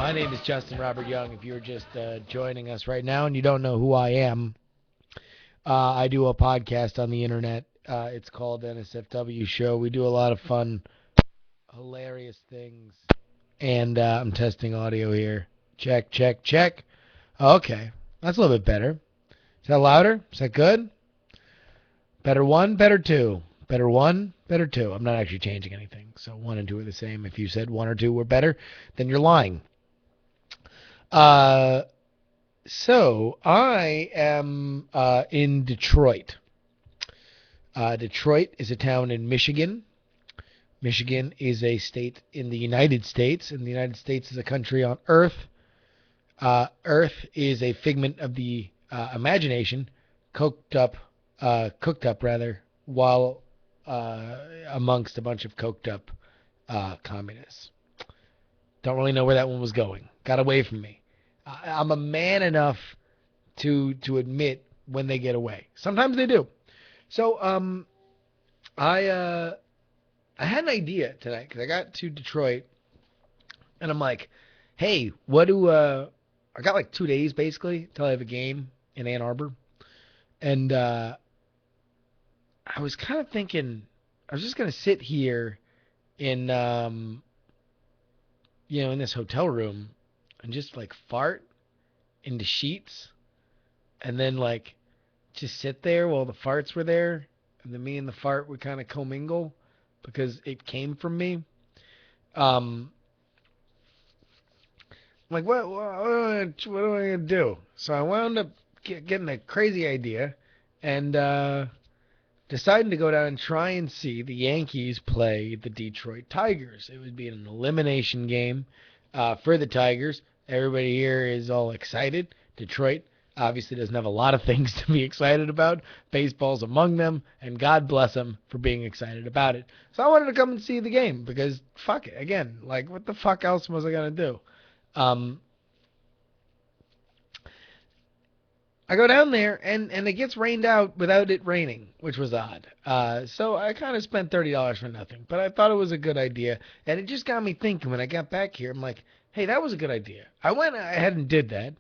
My name is Justin Robert Young. If you're just joining us right now and you don't know who I am, I do a podcast on the internet. It's called NSFW Show. We do a lot of fun, hilarious things. And I'm testing audio here. Check, check, check. Okay. That's a little bit better. Is that louder? Is that good? Better one, better two. Better one, better two. I'm not actually changing anything. So one and two are the same. If you said one or two were better, then you're lying. Uh, So I am in Detroit. Detroit is a town in Michigan. Michigan is a state in the United States, and the United States is a country on Earth. Earth is a figment of the imagination, cooked up rather, while amongst a bunch of coked up communists. Don't really know where that one was going. Got away from me. I'm a man enough to admit when they get away. Sometimes they do. So I had an idea tonight because I got to Detroit and I'm like, hey, what do I got like 2 days basically till I have a game in Ann Arbor, and I was kind of thinking I was just gonna sit here in in this hotel room and just like fart into sheets and then like just sit there while the farts were there, and then me and the fart would kind of commingle because it came from me. I'm like, what am I gonna do? So I wound up getting a crazy idea and deciding to go down and try and see the Yankees play the Detroit Tigers. It would be an elimination game for the Tigers. Everybody here is all excited. Detroit obviously doesn't have a lot of things to be excited about. Baseball's among them, and God bless them for being excited about it. So I wanted to come and see the game because fuck it. Again, like what the fuck else was I gonna do? Um, I go down there and it gets rained out without it raining, which was odd. So I kind of spent $30 for nothing, but I thought it was a good idea, and it just got me thinking when I got back here. I'm like, hey, that was a good idea. I went ahead and did that.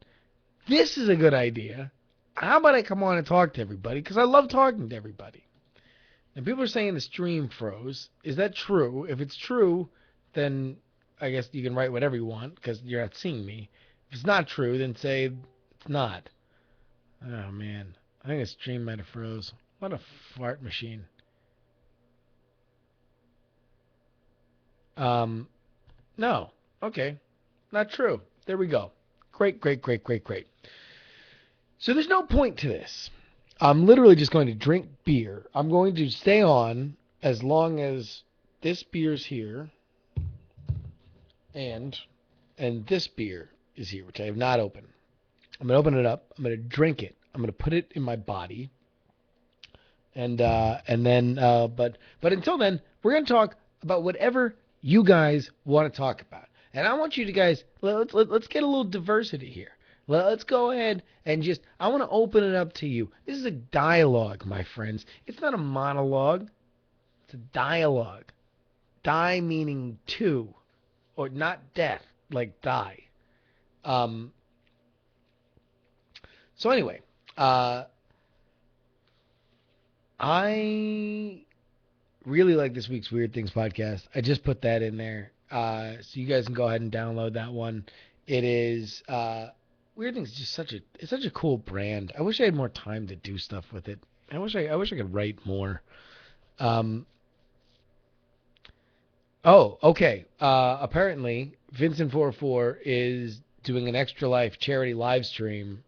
This is a good idea. How about I come on and talk to everybody? Because I love talking to everybody. And people are saying the stream froze. Is that true? If it's true, then I guess you can write whatever you want because you're not seeing me. If it's not true, then say it's not. Oh man, I think the stream might have froze. What a fart machine. Um, no. Okay, not true. There we go. Great, great, great, great, great. So there's no point to this. I'm literally just going to drink beer. I'm going to stay on as long as this beer's here and this beer is here, which I have not opened. I'm gonna open it up. I'm gonna drink it. I'm gonna put it in my body, and then but until then, we're gonna talk about whatever you guys want to talk about. And I want you to guys let's get a little diversity here. Let's go ahead and just I want to open it up to you. This is a dialogue, my friends. It's not a monologue. It's a dialogue. Die meaning two, or not death, like die. Um. So anyway, uh, I really like this week's Weird Things podcast. I just put that in there, so you guys can go ahead and download that one. It is Weird Things is just such a cool brand. I wish I had more time to do stuff with it. I wish I could write more. Um, oh, okay. Apparently, Vincent44 is doing an Extra Life charity live stream.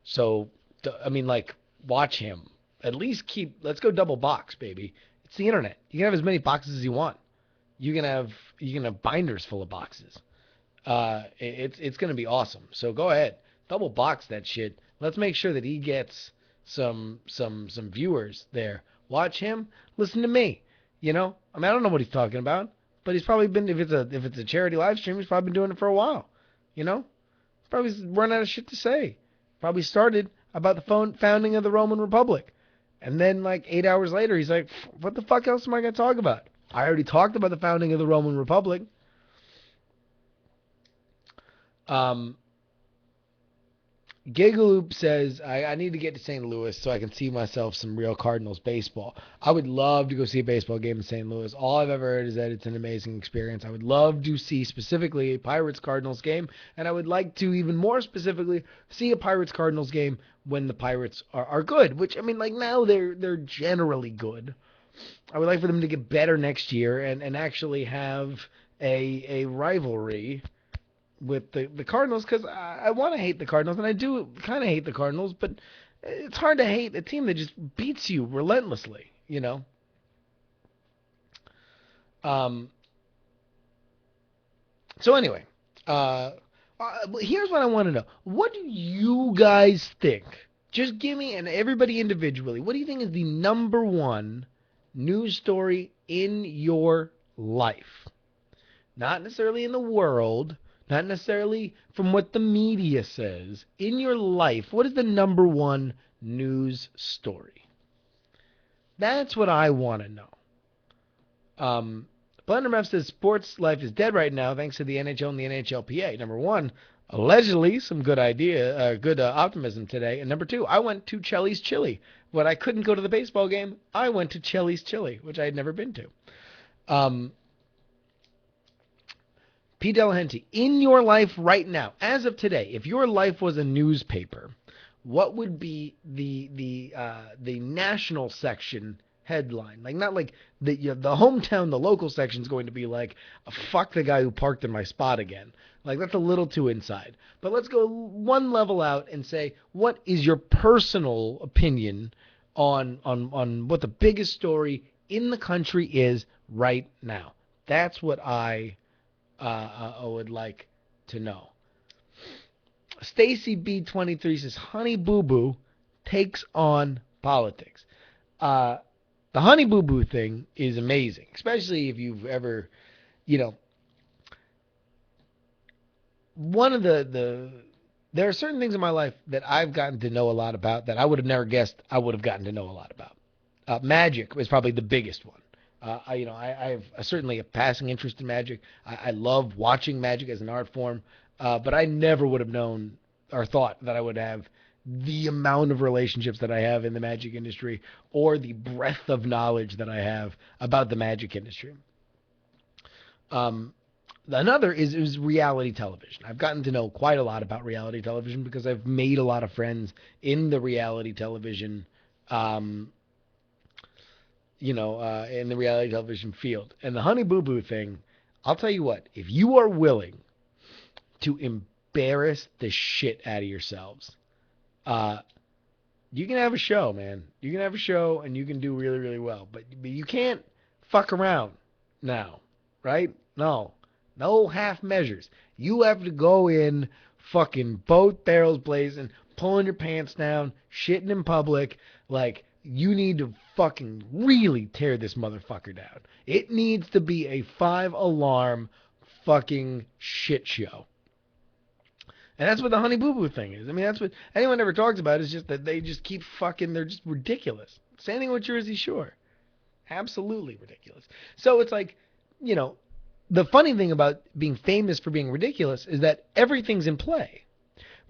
So I mean, like, watch him. At least let's go double box, baby. It's the internet. You can have as many boxes as you want. You can have binders full of boxes. It's gonna be awesome. So go ahead, double box that shit. Let's make sure that he gets some viewers there. Watch him. Listen to me. I mean, I don't know what he's talking about, but he's probably been if it's a charity live stream, he's probably been doing it for a while. You know, he's probably run out of shit to say. Probably started about the founding of the Roman Republic. And then, like, 8 hours later, he's like, what the fuck else am I going to talk about? I already talked about the founding of the Roman Republic. Um, Gigaloop says, I need to get to St. Louis so I can see myself some real Cardinals baseball. I would love to go see a baseball game in St. Louis. All I've ever heard is that it's an amazing experience. I would love to see specifically a Pirates Cardinals game, and I would like to even more specifically see a Pirates Cardinals game when the Pirates are good, which I mean like now they're generally good. I would like for them to get better next year and actually have a rivalry with the Cardinals because I want to hate the Cardinals and I do kind of hate the Cardinals, but it's hard to hate a team that just beats you relentlessly, you know. Um, so anyway, uh, here's what I want to know: what do you guys think? Just give me and everybody individually. What do you think is the number one news story in your life? Not necessarily in the world, not necessarily from what the media says. In your life, what is the number one news story? That's what I want to know. Blender Map says sports life is dead right now thanks to the NHL and the NHLPA. Number one, allegedly, some good idea, good optimism today. And number two, I went to Chelly's Chili. When I couldn't go to the baseball game, I went to Chelly's Chili, which I had never been to. Um, P. Delahunty, in your life right now, as of today, if your life was a newspaper, what would be the national section headline? Like not like the hometown, the local section is going to be like, fuck the guy who parked in my spot again. Like that's a little too inside. But let's go one level out and say, what is your personal opinion on what the biggest story in the country is right now? That's what I would like to know. Stacy B23 says Honey Boo Boo takes on politics. Uh, the Honey Boo Boo thing is amazing, especially if you've ever, you know, one of there are certain things in my life that I've gotten to know a lot about that I would have never guessed I would have gotten to know a lot about. Magic is probably the biggest one. I have certainly a passing interest in magic. I love watching magic as an art form, but I never would have known or thought that I would have the amount of relationships that I have in the magic industry or the breadth of knowledge that I have about the magic industry. Um, Another is reality television. I've gotten to know quite a lot about reality television because I've made a lot of friends in the reality television um, in the reality television field. And the Honey Boo Boo thing, I'll tell you what, if you are willing to embarrass the shit out of yourselves, uh, you can have a show, man. You can have a show and you can do really, really well. But you can't fuck around now, right? No. No half measures. You have to go in fucking both barrels blazing, pulling your pants down, shitting in public. Like, you need to fucking really tear this motherfucker down. It needs to be a 5 alarm fucking shit show. And that's what the Honey Boo Boo thing is. I mean, that's what anyone ever talks about is just that they just keep fucking, they're just ridiculous. Same thing with Jersey Shore. Absolutely ridiculous. So it's like, you know, the funny thing about being famous for being ridiculous is that everything's in play.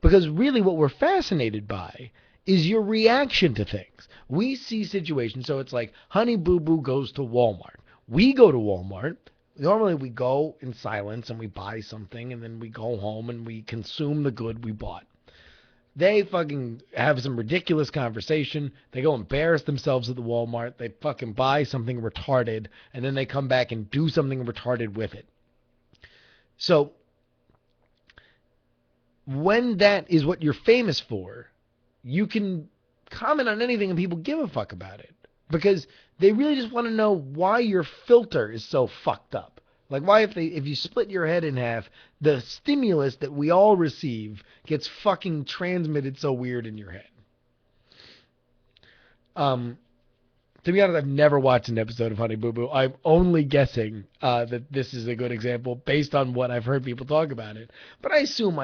Because really what we're fascinated by is your reaction to things. We see situations, so it's like Honey Boo Boo goes to Walmart. We go to Walmart. Normally we go in silence and we buy something and then we go home and we consume the good we bought. They fucking have some ridiculous conversation. They go embarrass themselves at the Walmart. They fucking buy something retarded and then they come back and do something retarded with it. So when that is what you're famous for, you can comment on anything and people give a fuck about it because they really just want to know why your filter is so fucked up. Like why if you split your head in half, the stimulus that we all receive gets fucking transmitted so weird in your head. To be honest, I've never watched an episode of Honey Boo Boo. I'm only guessing that this is a good example based on what I've heard people talk about it. But I assume,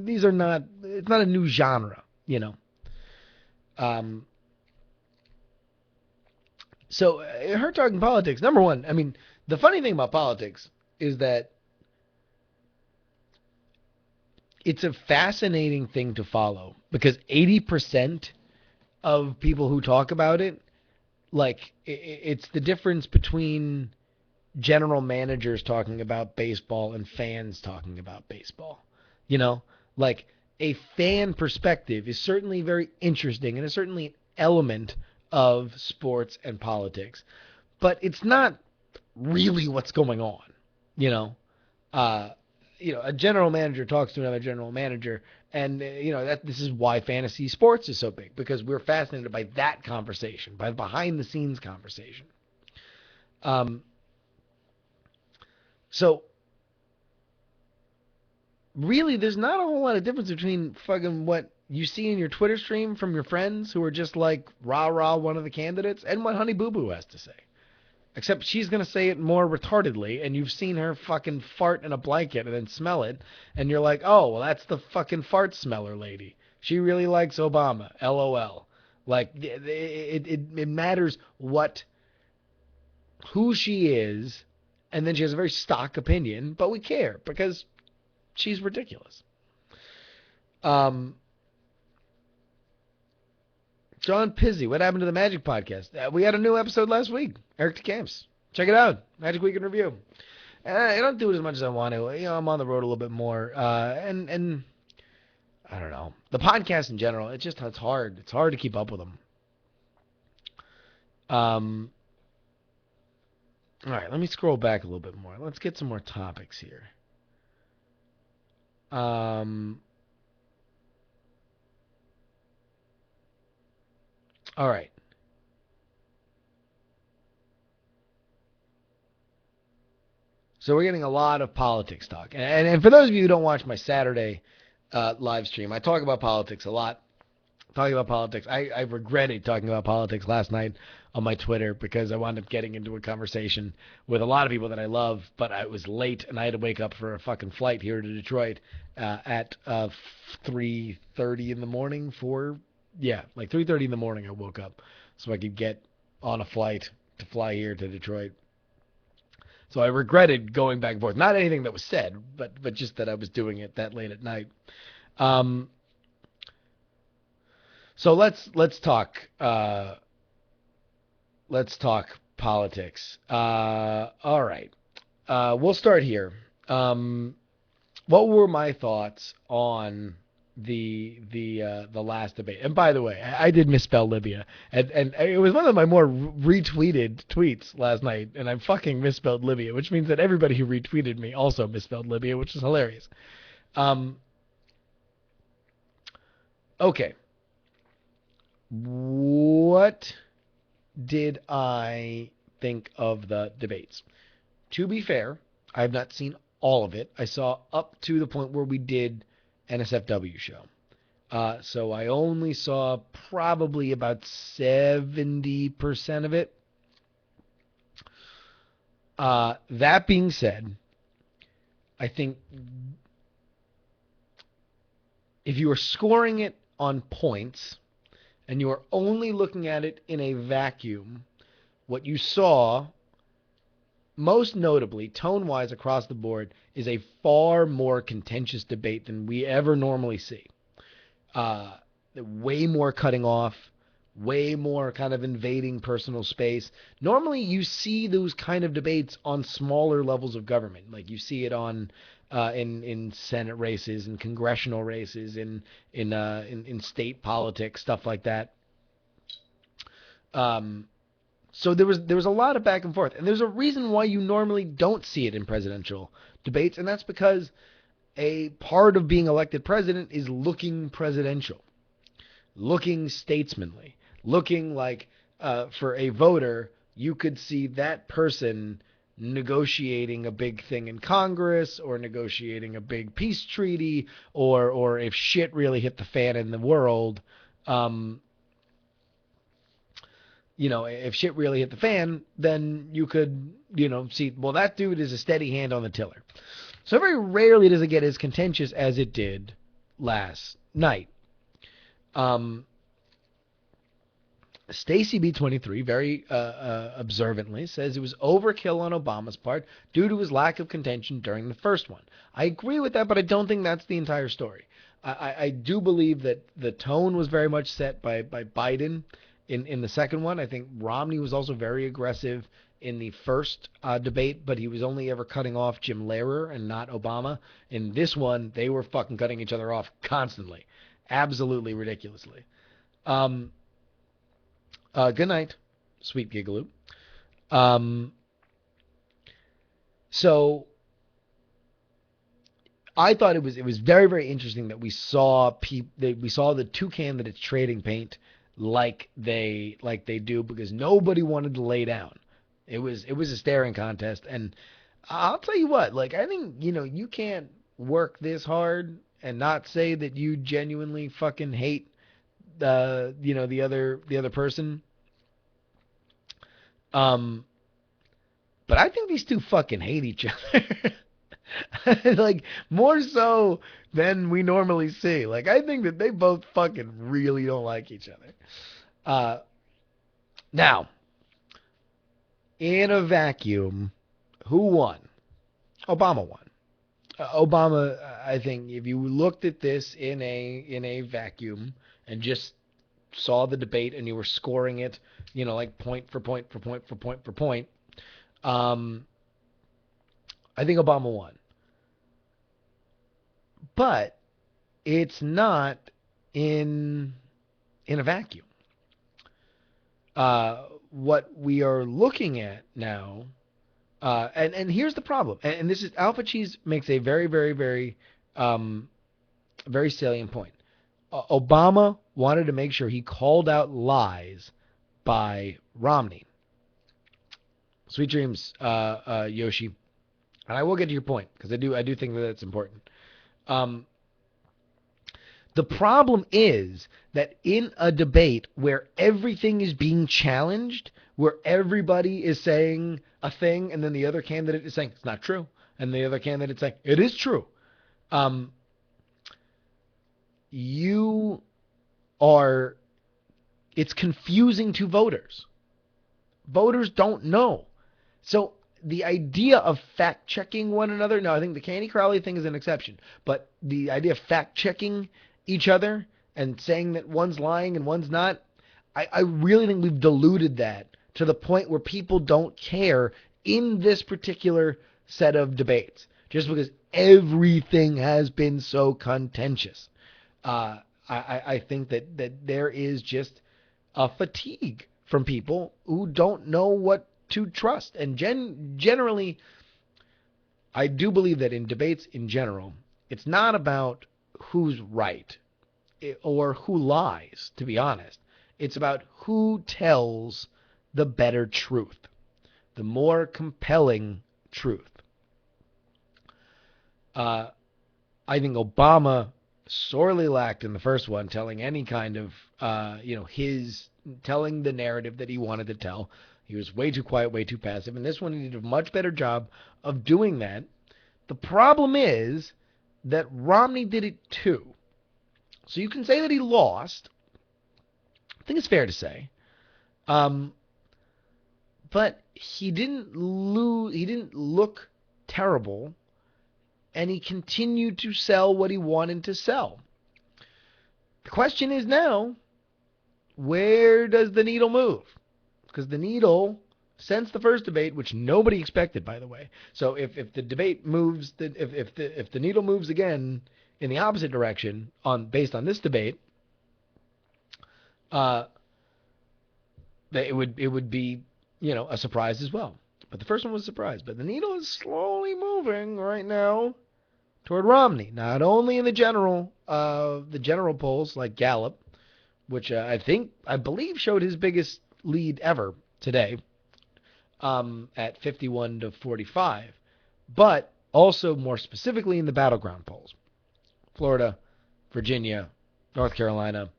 these are not, it's not a new genre, you know. So her talking politics, number one, I mean, the funny thing about politics is that it's a fascinating thing to follow because 80% of people who talk about it, like it's the difference between general managers talking about baseball and fans talking about baseball. You know, like a fan perspective is certainly very interesting and is certainly an element of sports and politics, but it's not really what's going on. You know, uh, a general manager talks to another general manager, and that this is why fantasy sports is so big because we're fascinated by that conversation, by the behind the scenes conversation. Um, so really, there's not a whole lot of difference between fucking what you see in your Twitter stream from your friends who are just like rah rah one of the candidates and what Honey Boo Boo has to say. Except she's going to say it more retardedly, and you've seen her fucking fart in a blanket and then smell it, and you're like, oh, well, that's the fucking fart smeller lady. She really likes Obama. LOL. Like, it matters who she is, and then she has a very stock opinion, but we care because she's ridiculous. Um, John Pizzi, what happened to the Magic podcast? We had a new episode last week. Eric DeCamps. Check it out. Magic Week in Review. I don't do it as much as I want to. I'm on the road a little bit more. And I don't know. The podcast in general, it's hard. It's hard to keep up with them. All right, let me scroll back a little bit more. Let's get some more topics here. All right. So we're getting a lot of politics talk. And for those of you who don't watch my Saturday live stream, I talk about politics a lot. Talking about politics. I regretted talking about politics last night on my Twitter because I wound up getting into a conversation with a lot of people that I love, but I was late and I had to wake up for a fucking flight here to Detroit at 3:30 in the morning. Like 3:30 in the morning I woke up so I could get on a flight to fly here to Detroit. So I regretted going back and forth. Not anything that was said, but just that I was doing it that late at night. So let's talk politics. All right. We'll start here. What were my thoughts on the last debate? And by the way, I did misspell Libya, and it was one of my more retweeted tweets last night, and I fucking misspelled Libya, which means that everybody who retweeted me also misspelled Libya, which is hilarious. Okay. What did I think of the debates? To be fair, I have not seen all of it. I saw up to the point where we did NSFW show. So I only saw probably about 70% of it. That being said, I think if you are scoring it on points and you are only looking at it in a vacuum, what you saw, most notably, tone-wise across the board, is a far more contentious debate than we ever normally see. Way more cutting off, way more kind of invading personal space. Normally, you see those kind of debates on smaller levels of government. Like you see it on in Senate races, in congressional races, in state politics, stuff like that. So there was a lot of back and forth, and there's a reason why you normally don't see it in presidential debates, and that's because a part of being elected president is looking presidential, looking statesmanly, looking like for a voter you could see that person negotiating a big thing in Congress or negotiating a big peace treaty or if shit really hit the fan in the world, if shit really hit the fan, then you could, see, well, that dude is a steady hand on the tiller. So very rarely does it get as contentious as it did last night. Stacy B23 very observantly says it was overkill on Obama's part due to his lack of contention during the first one. I agree with that, but I don't think that's the entire story. I do believe that the tone was very much set by Biden in the second one. I think Romney was also very aggressive in the first debate, but he was only ever cutting off Jim Lehrer and not Obama. In this one, they were fucking cutting each other off constantly, absolutely ridiculously. Um, Good night, sweet Gigaloop. Um, so I thought it was very very interesting that we saw the two candidates trading paint like they do because nobody wanted to lay down. It was a staring contest, and I'll tell you what, like I think you can't work this hard and not say that you genuinely fucking hate the other person. Um, But I think these two fucking hate each other. Like, more so than we normally see. Like, I think that they both fucking really don't like each other. Uh, Now, in a vacuum, who won? Obama won. Obama, I think, if you looked at this in a vacuum and just saw the debate and you were scoring it, like point for point for point for point for point, um, I think Obama won. But it's not in in a vacuum. What we are looking at now, and here's the problem, and this is Alpha Cheese makes a very very very very salient point. Obama wanted to make sure he called out lies by Romney. Sweet dreams, Yoshi, and I will get to your point because I do think that that's important. Um, The problem is that in a debate where everything is being challenged, where everybody is saying a thing and then the other candidate is saying it's not true, and the other candidate is saying it is true, um, you are, it's confusing to voters. Voters don't know. So the idea of fact checking one another, no, I think the Candy Crowley thing is an exception, but the idea of fact checking each other and saying that one's lying and one's not, I really think we've diluted that to the point where people don't care in this particular set of debates, just because everything has been so contentious. I think that there is just a fatigue from people who don't know what to trust. And generally, I do believe that in debates in general, it's not about who's right or who lies, to be honest. It's about who tells the better truth, the more compelling truth. Uh, I think Obama sorely lacked in the first one, telling any kind of, his telling the narrative that he wanted to tell. He was way too quiet, way too passive. And this one, he did a much better job of doing that. The problem is that Romney did it too. So you can say that he lost. I think it's fair to say. Um, but he didn't lose. He didn't look terrible, and he continued to sell what he wanted to sell. The question is now, where does the needle move? Because the needle, since the first debate, which nobody expected, by the way. So if the debate moves, if the needle moves again in the opposite direction based on this debate, uh, it would be a surprise as well. But the first one was a surprise. But the needle is slowly moving right now toward Romney. Not only in the general polls like Gallup, which I believe showed his biggest lead ever today, at 51 to 45, but also more specifically in the battleground polls. Florida, Virginia, North Carolina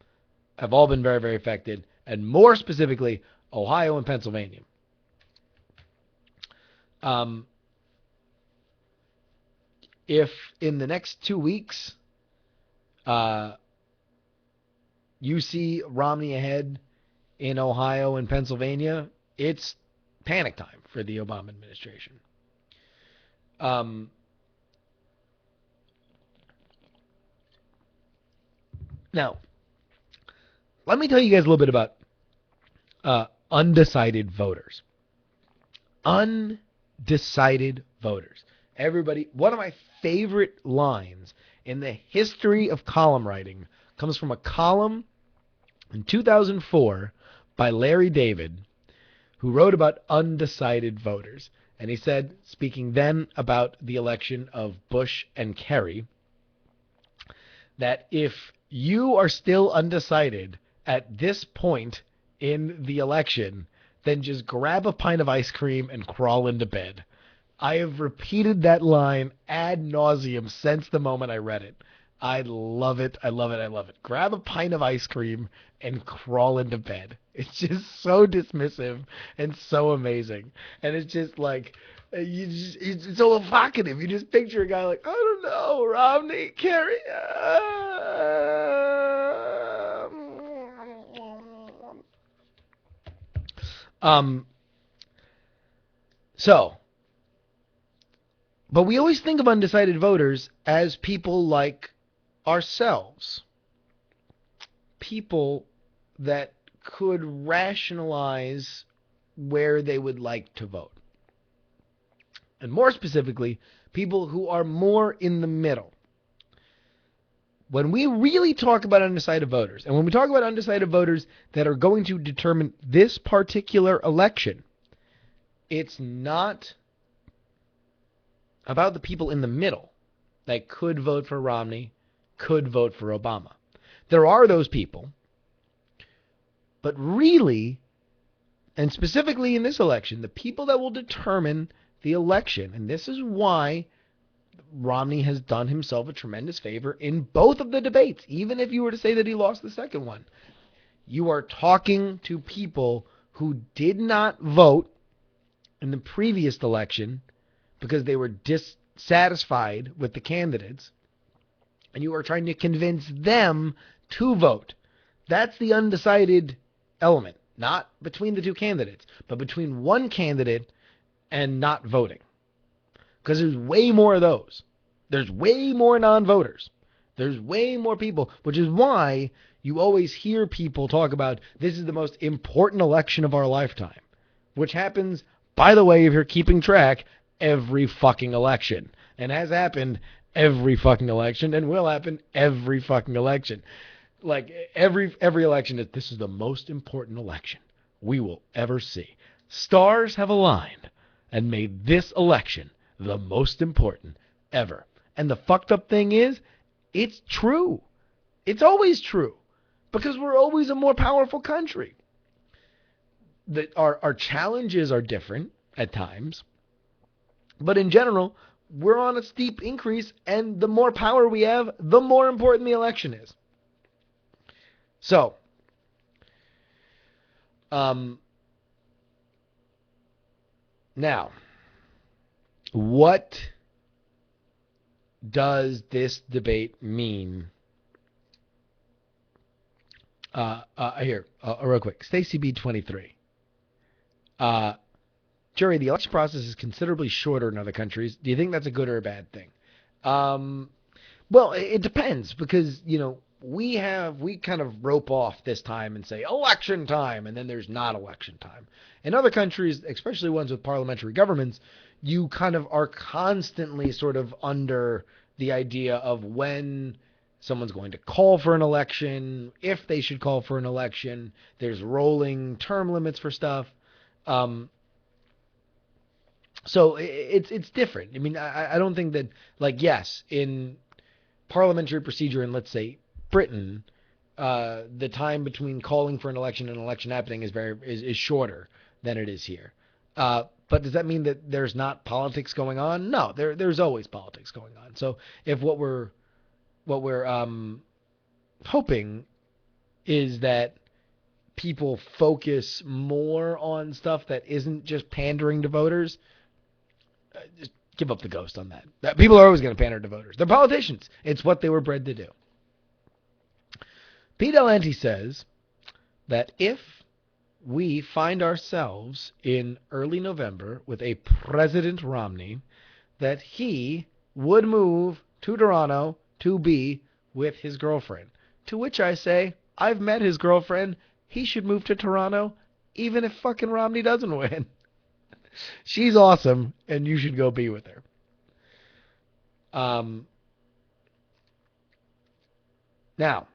have all been very, very affected, and more specifically, Ohio and Pennsylvania. Um, if in the next 2 weeks you see Romney ahead in Ohio and Pennsylvania, it's panic time for the Obama administration. Now, let me tell you guys a little bit about undecided voters. Undecided voters. Everybody, one of my favorite lines in the history of column writing comes from a column in 2004 by Larry David, who wrote about undecided voters. And he said, speaking then about the election of Bush and Kerry, that if you are still undecided at this point in the election, then just grab a pint of ice cream and crawl into bed. I have repeated that line ad nauseum since the moment I read it. I love it. I love it. I love it. Grab a pint of ice cream and crawl into bed. It's just so dismissive and so amazing. And it's just like, it's so evocative. You just picture a guy like, I don't know, Romney, Kerry. But we always think of undecided voters as people like ourselves. People that could rationalize where they would like to vote. And more specifically, people who are more in the middle. When we really talk about undecided voters, and when we talk about undecided voters that are going to determine this particular election, it's not about the people in the middle that could vote for Romney, could vote for Obama. There are those people, but really, and specifically in this election, the people that will determine the election, and this is why Romney has done himself a tremendous favor in both of the debates, even if you were to say that he lost the second one. You are talking to people who did not vote in the previous election because they were dissatisfied with the candidates, and you are trying to convince them to vote. That's the undecided element, not between the two candidates, but between one candidate and not voting. Because there's way more of those. There's way more non-voters. There's way more people, which is why you always hear people talk about this is the most important election of our lifetime, which happens, by the way, if you're keeping track, every fucking election, and has happened every fucking election, and will happen every fucking election. Like every election, this is the most important election we will ever see. Stars have aligned and made this election the most important ever. And the fucked up thing is, it's true. It's always true. Because we're always a more powerful country. Our challenges are different at times. But in general, we're on a steep increase. And the more power we have, the more important the election is. So, now, what does this debate mean? Real quick. Stacy B23. Jerry, the election process is considerably shorter in other countries. Do you think that's a good or a bad thing? Well, it depends because, we kind of rope off this time and say election time, and then there's not election time. In other countries, especially ones with parliamentary governments, you kind of are constantly sort of under the idea of when someone's going to call for an election, if they should call for an election. There's rolling term limits for stuff. So it's different. I mean, I don't think that, like, yes, in parliamentary procedure in, let's say, Britain, the time between calling for an election and an election happening is shorter than it is here. But does that mean that there's not politics going on? No, there's always politics going on. So if what we're hoping is that people focus more on stuff that isn't just pandering to voters, just give up the ghost on that. People are always going to pander to voters. They're politicians. It's what they were bred to do. Pete Delente says that if we find ourselves in early November with a President Romney that he would move to Toronto to be with his girlfriend. To which I say, I've met his girlfriend. He should move to Toronto, even if fucking Romney doesn't win. She's awesome, and you should go be with her. Now,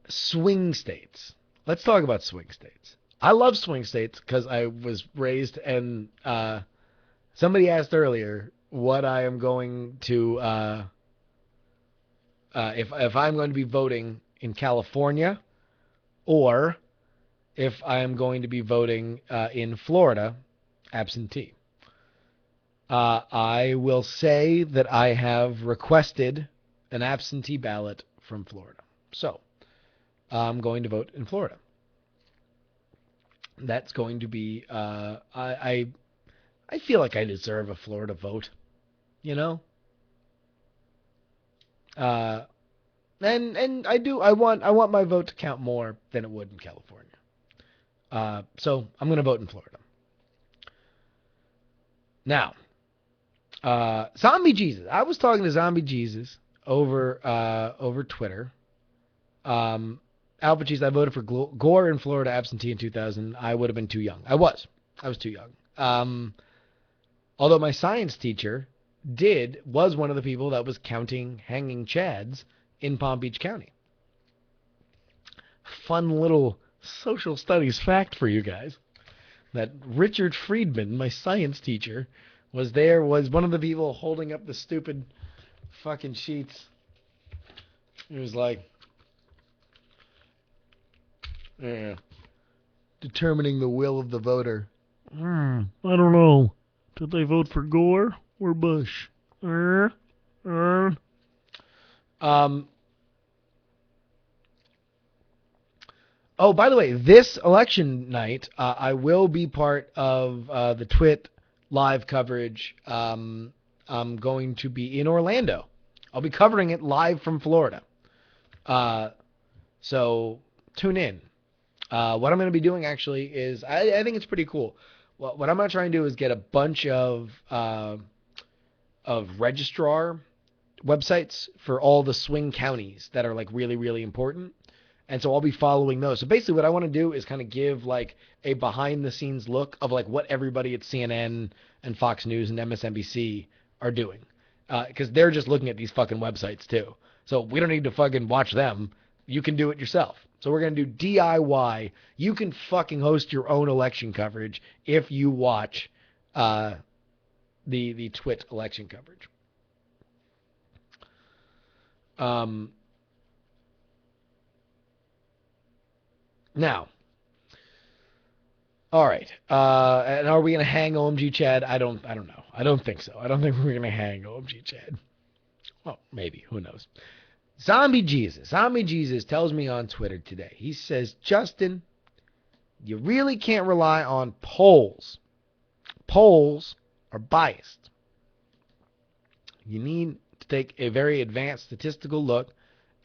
swing states. Let's talk about swing states. I love swing states because I was raised, and somebody asked earlier what I am going to, if I'm going to be voting in California, or if I am going to be voting in Florida, absentee. I will say that I have requested an absentee ballot from Florida. So, I'm going to vote in Florida. That's going to be, I feel like I deserve a Florida vote, you know? And I want my vote to count more than it would in California. So I'm going to vote in Florida. Now, Zombie Jesus. I was talking to Zombie Jesus over Twitter. Alpha Cheese, I voted for Gore in Florida absentee in 2000. I would have been too young. I was too young. Although my science teacher was one of the people that was counting hanging chads in Palm Beach County. Fun little social studies fact for you guys. That Richard Friedman, my science teacher, was one of the people holding up the stupid fucking sheets. He was like, yeah, determining the will of the voter. I don't know. Did they vote for Gore or Bush? Oh, by the way, this election night, I will be part of the Twit live coverage. I'm going to be in Orlando. I'll be covering it live from Florida. So tune in. What I'm going to be doing actually is, I think it's pretty cool. What I'm going to try and do is get a bunch of registrar websites for all the swing counties that are like really, really important. And so I'll be following those. So basically what I want to do is kind of give like a behind the scenes look of like what everybody at CNN and Fox News and MSNBC are doing. Because they're just looking at these fucking websites too. So we don't need to fucking watch them. You can do it yourself. So we're going to do DIY. You can fucking host your own election coverage if you watch the Twit election coverage. Now, all right. And are we gonna hang OMG Chad? I don't know. I don't think so. I don't think we're gonna hang OMG Chad. Well, maybe. Who knows? Zombie Jesus tells me on Twitter today. He says, Justin, you really can't rely on polls. Polls are biased. You need to take a very advanced statistical look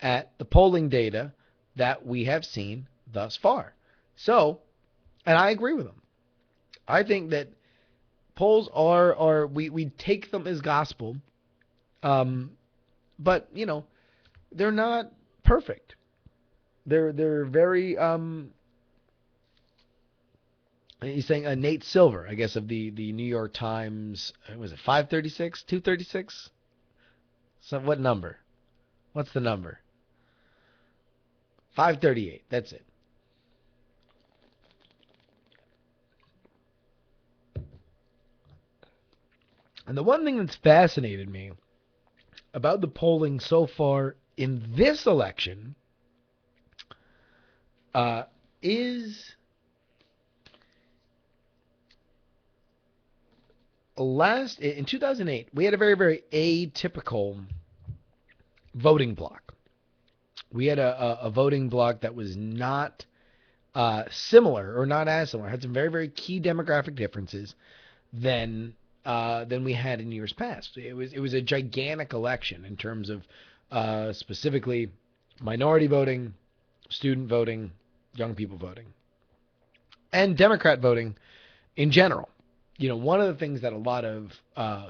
at the polling data that we have seen thus far. So, and I agree with him. I think that polls we take them as gospel, but you know, they're not perfect. They're very he's saying Nate Silver, I guess, of the New York Times, was it 536, 236? So what number? What's the number? 538. That's it. And the one thing that's fascinated me about the polling so far in this election is in 2008, we had a very, very atypical voting block. We had a voting block that was not similar, or not as similar, had some very, very key demographic differences than we had in years past. It was a gigantic election in terms of specifically minority voting, student voting, young people voting, and Democrat voting in general. One of the things that a lot of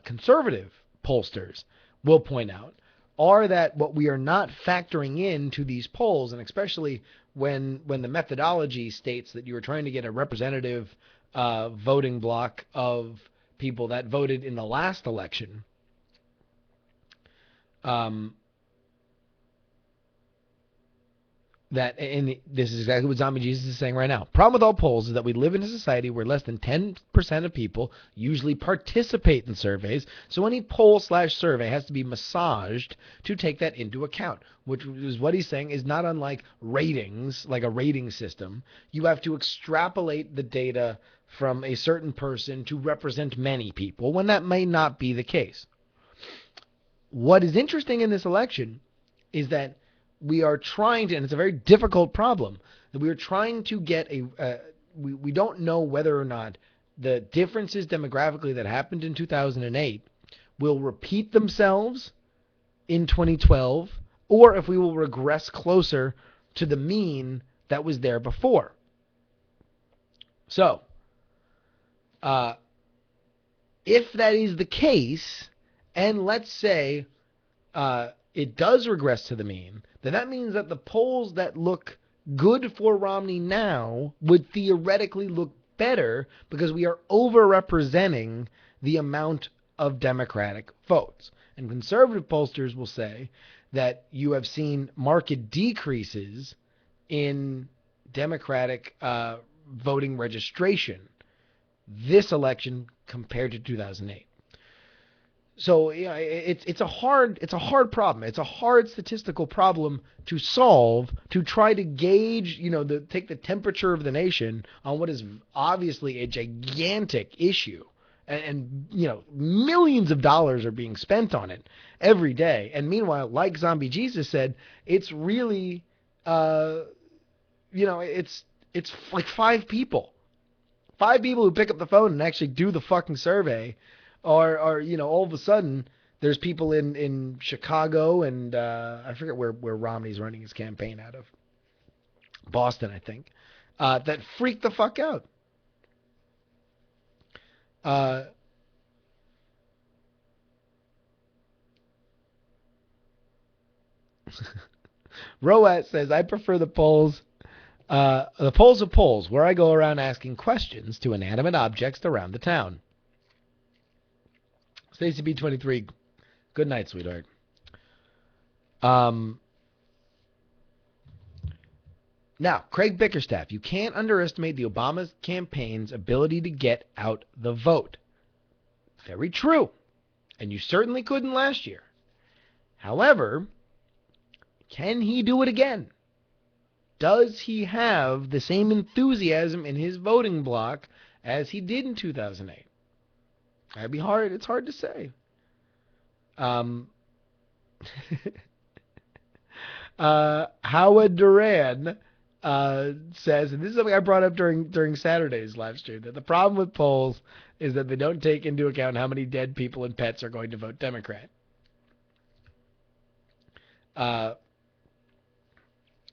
conservative pollsters will point out are that what we are not factoring into these polls, and especially when the methodology states that you are trying to get a representative voting block of people that voted in the last election, um, and this is exactly what Zombie Jesus is saying right now. Problem with all polls is that we live in a society where less than 10% of people usually participate in surveys, so any poll/survey has to be massaged to take that into account, which is what he's saying is not unlike ratings, like a rating system. You have to extrapolate the data from a certain person to represent many people, when that may not be the case. What is interesting in this election is that we are trying to, and it's a very difficult problem, that we are trying to get we don't know whether or not the differences demographically that happened in 2008 will repeat themselves in 2012, or if we will regress closer to the mean that was there before. So, if that is the case, and let's say it does regress to the mean, then that means that the polls that look good for Romney now would theoretically look better because we are overrepresenting the amount of Democratic votes. And conservative pollsters will say that you have seen marked decreases in Democratic voting registration this election compared to 2008. So it's a hard problem. It's a hard statistical problem to solve, to try to gauge, take the temperature of the nation on what is obviously a gigantic issue, and millions of dollars are being spent on it every day. And meanwhile, like Zombie Jesus said, it's really, it's like five people who pick up the phone and actually do the fucking survey. Or all of a sudden there's people in Chicago and I forget where Romney's running his campaign out of. Boston, I think, that freak the fuck out. Roat says, I prefer the polls of polls where I go around asking questions to inanimate objects around the town. Stacy B23, good night, sweetheart. Now, Craig Bickerstaff, you can't underestimate the Obama campaign's ability to get out the vote. Very true. And you certainly couldn't last year. However, can he do it again? Does he have the same enthusiasm in his voting bloc as he did in 2008? That'd be hard. It's hard to say. Howard Duran says, and this is something I brought up during Saturday's live stream, that the problem with polls is that they don't take into account how many dead people and pets are going to vote Democrat.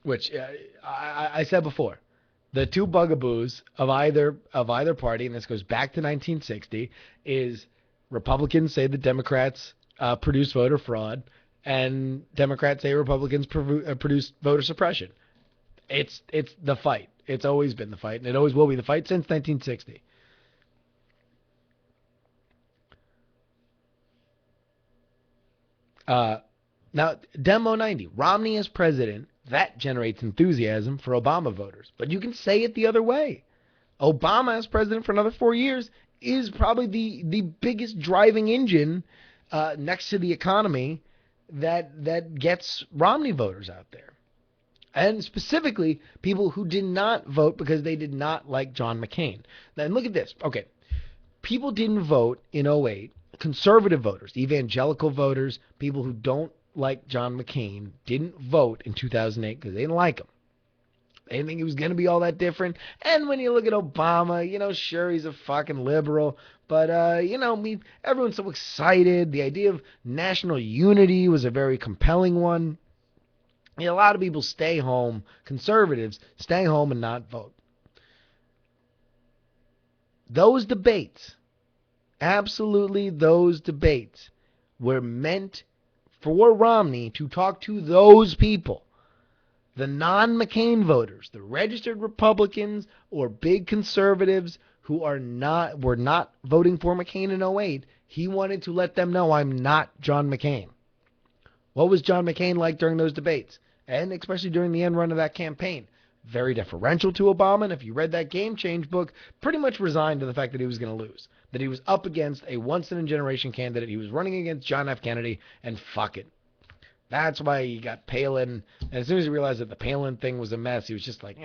Which I said before, the two bugaboos of either party, and this goes back to 1960, is Republicans say that Democrats produce voter fraud, and Democrats say Republicans produce voter suppression. It's the fight. It's always been the fight, and it always will be the fight since 1960. Now, Demo 90, Romney as president, that generates enthusiasm for Obama voters. But you can say it the other way. Obama as president for another 4 years is probably the biggest driving engine next to the economy that gets Romney voters out there. And specifically, people who did not vote because they did not like John McCain. Now, look at this. Okay, people didn't vote in 2008. Conservative voters, evangelical voters, people who don't like John McCain didn't vote in 2008 because they didn't like him. They didn't think he was going to be all that different. And when you look at Obama, sure, he's a fucking liberal. But, everyone's so excited. The idea of national unity was a very compelling one. A lot of people stay home, conservatives stay home and not vote. Those debates, absolutely those debates, were meant for Romney to talk to those people, the non-McCain voters, the registered Republicans or big conservatives who were not voting for McCain in '08. He wanted to let them know, I'm not John McCain. What was John McCain like during those debates? And especially during the end run of that campaign? Very deferential to Obama, and if you read that Game Change book, pretty much resigned to the fact that he was going to lose. That he was up against a once-in-a-generation candidate. He was running against John F. Kennedy, and fuck it. That's why he got Palin. And as soon as he realized that the Palin thing was a mess, he was just like,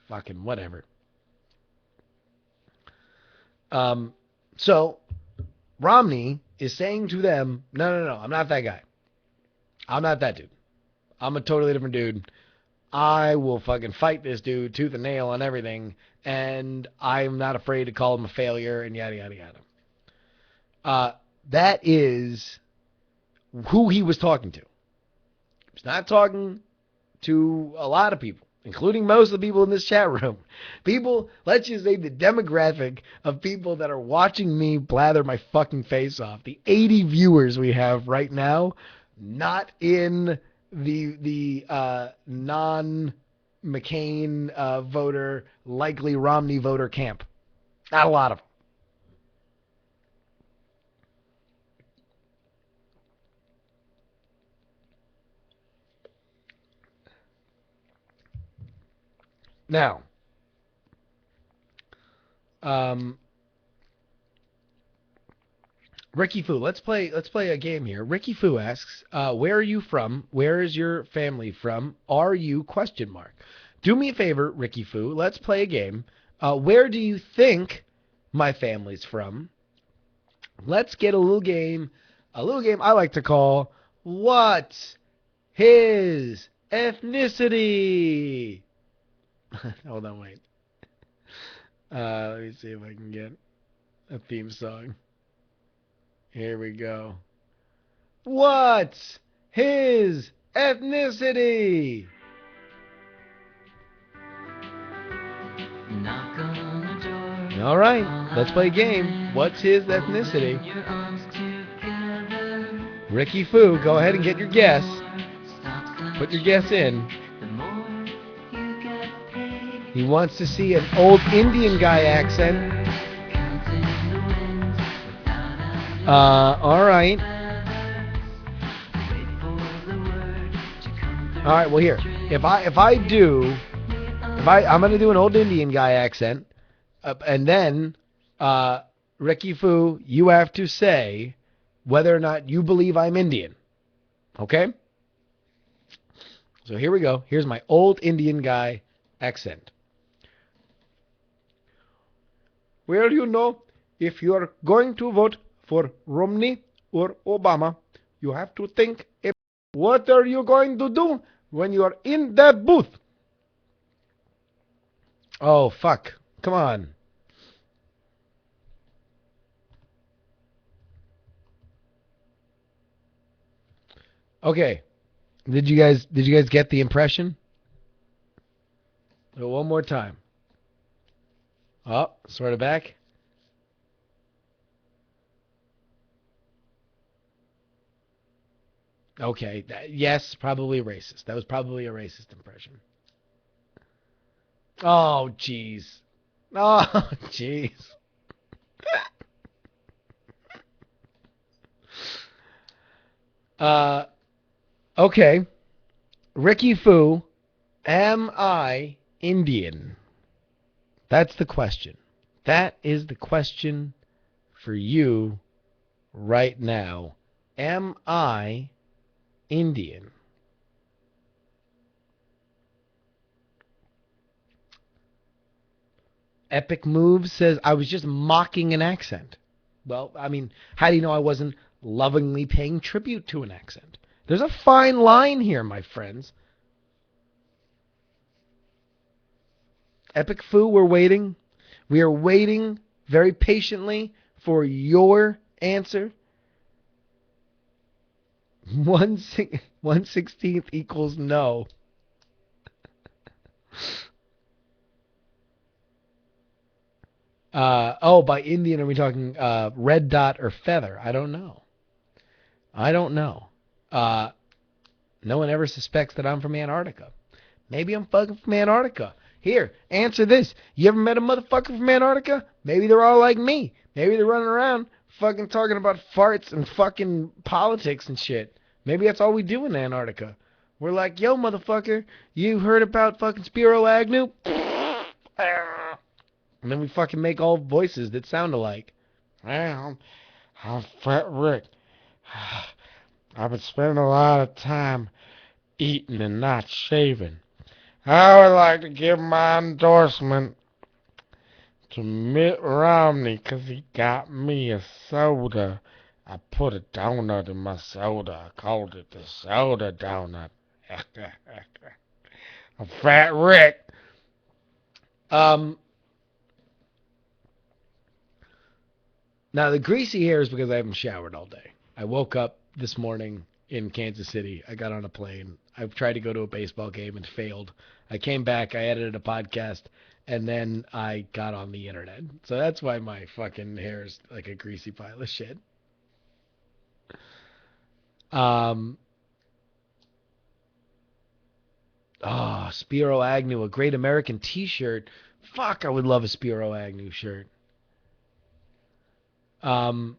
fucking whatever. So Romney is saying to them, no, I'm not that guy. I'm not that dude. I'm a totally different dude. I will fucking fight this dude tooth and nail on everything, and I'm not afraid to call him a failure and yada, yada, yada. That is who he was talking to. He's not talking to a lot of people, including most of the people in this chat room. People, let's just say the demographic of people that are watching me blather my fucking face off. The 80 viewers we have right now, not in the non-McCain voter, likely Romney voter camp. Not a lot of them. Now, Ricky Fu, let's play a game here. Ricky Fu asks, where are you from? Where is your family from? Are you ? Do me a favor, Ricky Fu. Let's play a game. Where do you think my family's from? Let's get a little game I like to call What's His Ethnicity? Hold on, wait. Let me see if I can get a theme song. Here we go. What's his ethnicity? All right, let's play a game. What's his ethnicity? Ricky Fu, go ahead and get your guess. Put your guess in. He wants to see an old Indian guy accent. All right. All right. Well, here, I'm gonna do an old Indian guy accent, and then, Ricky Fu, you have to say whether or not you believe I'm Indian. Okay. So here we go. Here's my old Indian guy accent. Well, if you are going to vote for Romney or Obama, you have to think about what are you going to do when you are in that booth. Oh, fuck. Come on. Okay. Did you guys get the impression? So one more time. Oh, sort of back. Okay. Yes, probably racist. That was probably a racist impression. Oh, jeez. Oh, jeez. Okay. Ricky Fu, am I Indian? That's the question. That is the question for you right now. Am I Indian? Epic Moves says, I was just mocking an accent. Well, I mean, how do you know I wasn't lovingly paying tribute to an accent? There's a fine line here, my friends. Epic Foo, we're waiting. We are waiting very patiently for your answer. 1/16 equals no. Oh, by Indian, are we talking red dot or feather? I don't know. I don't know. Uh, no one ever suspects that I'm from Antarctica. Maybe I'm fucking from Antarctica. Here, answer this. You ever met a motherfucker from Antarctica? Maybe they're all like me. Maybe they're running around fucking talking about farts and fucking politics and shit. Maybe that's all we do in Antarctica. We're like, yo, motherfucker, you heard about fucking Spiro Agnew? And then we fucking make all voices that sound alike. Well, I'm Fat Rick. I've been spending a lot of time eating and not shaving. I would like to give my endorsement to Mitt Romney 'cause he got me a soda. I put a donut in my soda. I called it the soda donut. A Fat Rick. Um, Now the greasy hair is because I haven't showered all day. I woke up this morning in Kansas City. I got on a plane. I tried to go to a baseball game and failed. I came back. I edited a podcast, and then I got on the internet. So that's why my fucking hair is like a greasy pile of shit. Um. Oh, Spiro Agnew, a Great American T-shirt. Fuck, I would love a Spiro Agnew shirt. Um.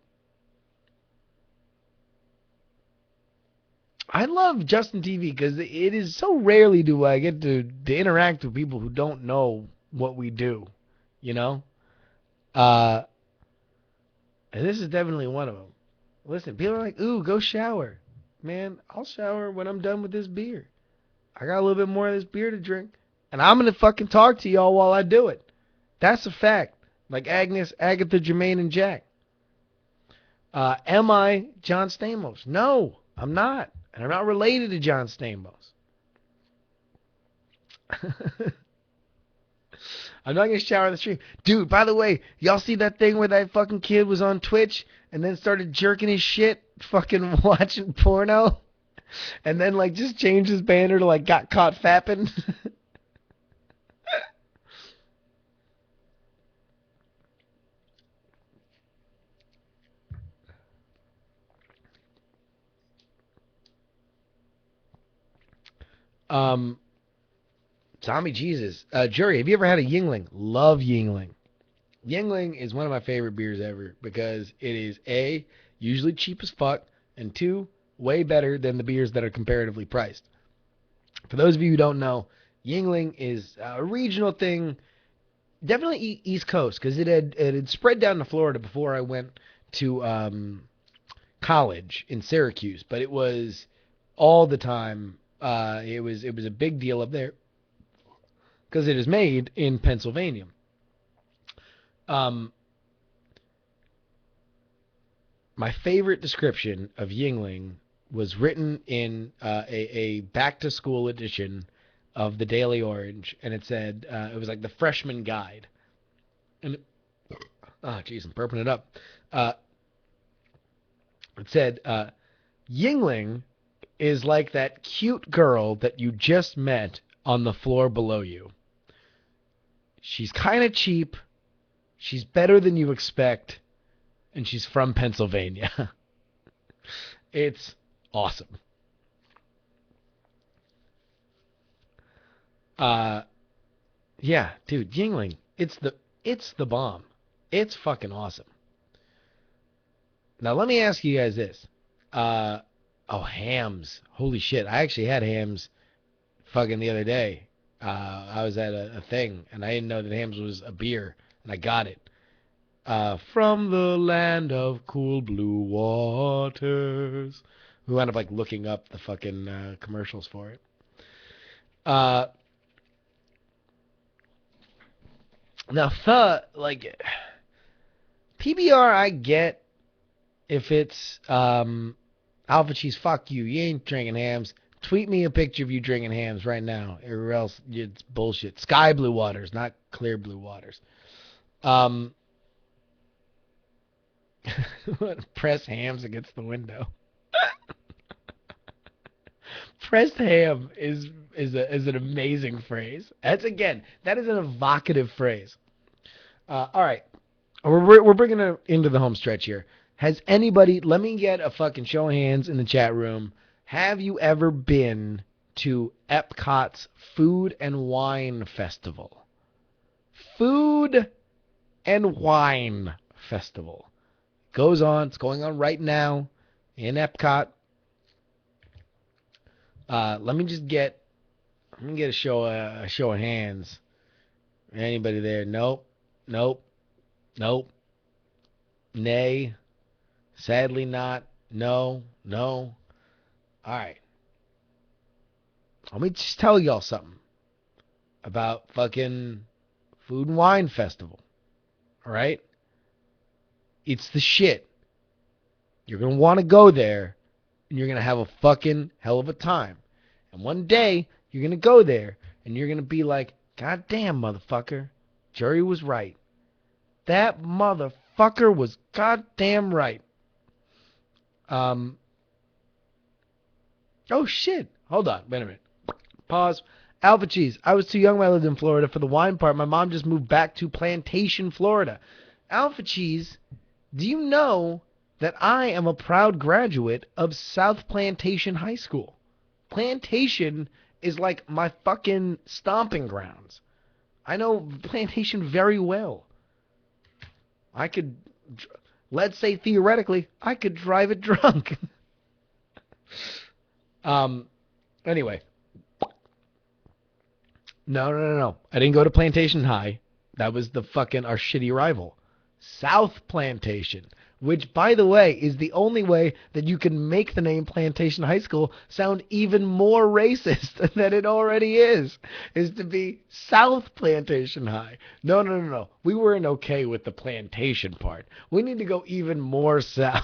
I love Justin TV because it is so rarely do I get to interact with people who don't know what we do, you know? Uh, and this is definitely one of them. Listen, people are like, ooh, go shower. Man, I'll shower when I'm done with this beer. I got a little bit more of this beer to drink. And I'm going to fucking talk to y'all while I do it. That's a fact. Like Agnes, Agatha, Jermaine, and Jack. Am I John Stamos? No, I'm not. And I'm not related to John Stamos. I'm not gonna shower in the stream. Dude, by the way, y'all see that thing where that fucking kid was on Twitch and then started jerking his shit, fucking watching porno? And then like just changed his banner to like got caught fapping? um Zombie Jesus. Jury, have you ever had a Yingling? Love Yingling. Yingling is one of my favorite beers ever because it is A, usually cheap as fuck, and two, way better than the beers that are comparatively priced. For those of you who don't know, Yingling is a regional thing, definitely East Coast, because it had spread down to Florida before I went to college in Syracuse, but it was all the time. It was a big deal up there because it is made in Pennsylvania. Um, my favorite description of Yingling was written in a back to school edition of the Daily Orange, and it said it was like the freshman guide, and oh jeez, I'm burping it up. Uh, it said Yingling is like that cute girl that you just met on the floor below you. She's kind of cheap. She's better than you expect, and she's from Pennsylvania. It's awesome. Uh, yeah, dude, Yingling, it's the bomb. It's fucking awesome. Now let me ask you guys this. Uh, oh, hams. Holy shit! I actually had hams fucking the other day. I was at a thing and I didn't know that hams was a beer, and I got it. From the land of cool blue waters. We wound up like looking up the fucking commercials for it. Uh, Now, like PBR, I get if it's Alpha Cheese. Fuck you. You ain't drinking hams. Tweet me a picture of you drinking hams right now, or else it's bullshit. Sky blue waters, not clear blue waters. Um, Press hams against the window. pressed ham is an amazing phrase. That is an evocative phrase. All right, we're bringing it into the home stretch here. Has anybody? Let me get a fucking show of hands in the chat room. Have you ever been to Epcot's Food and Wine Festival? Food and Wine Festival goes on. It's going on right now in Epcot. Let me get a show of hands. Anybody there? Nope. Nope. Nope. Nay. Sadly not. No. No. All right. Let me just tell y'all something about fucking Food and Wine Festival. All right? It's the shit. You're going to want to go there, and you're going to have a fucking hell of a time. And one day, you're going to go there, and you're going to be like, God damn, motherfucker. Jerry was right. That motherfucker was goddamn right. Oh, shit. Hold on. Wait a minute. Pause. Alpha Cheese. I was too young when I lived in Florida for the wine part. My mom just moved back to Plantation, Florida. Alpha Cheese, do you know that I am a proud graduate of South Plantation High School? Plantation is like my fucking stomping grounds. I know Plantation very well. I could, let's say theoretically, I could drive it drunk. Anyway. No. I didn't go to Plantation High. That was our shitty rival. South Plantation, which, by the way, is the only way that you can make the name Plantation High School sound even more racist than it already is to be South Plantation High. No. We weren't okay with the plantation part. We need to go even more south.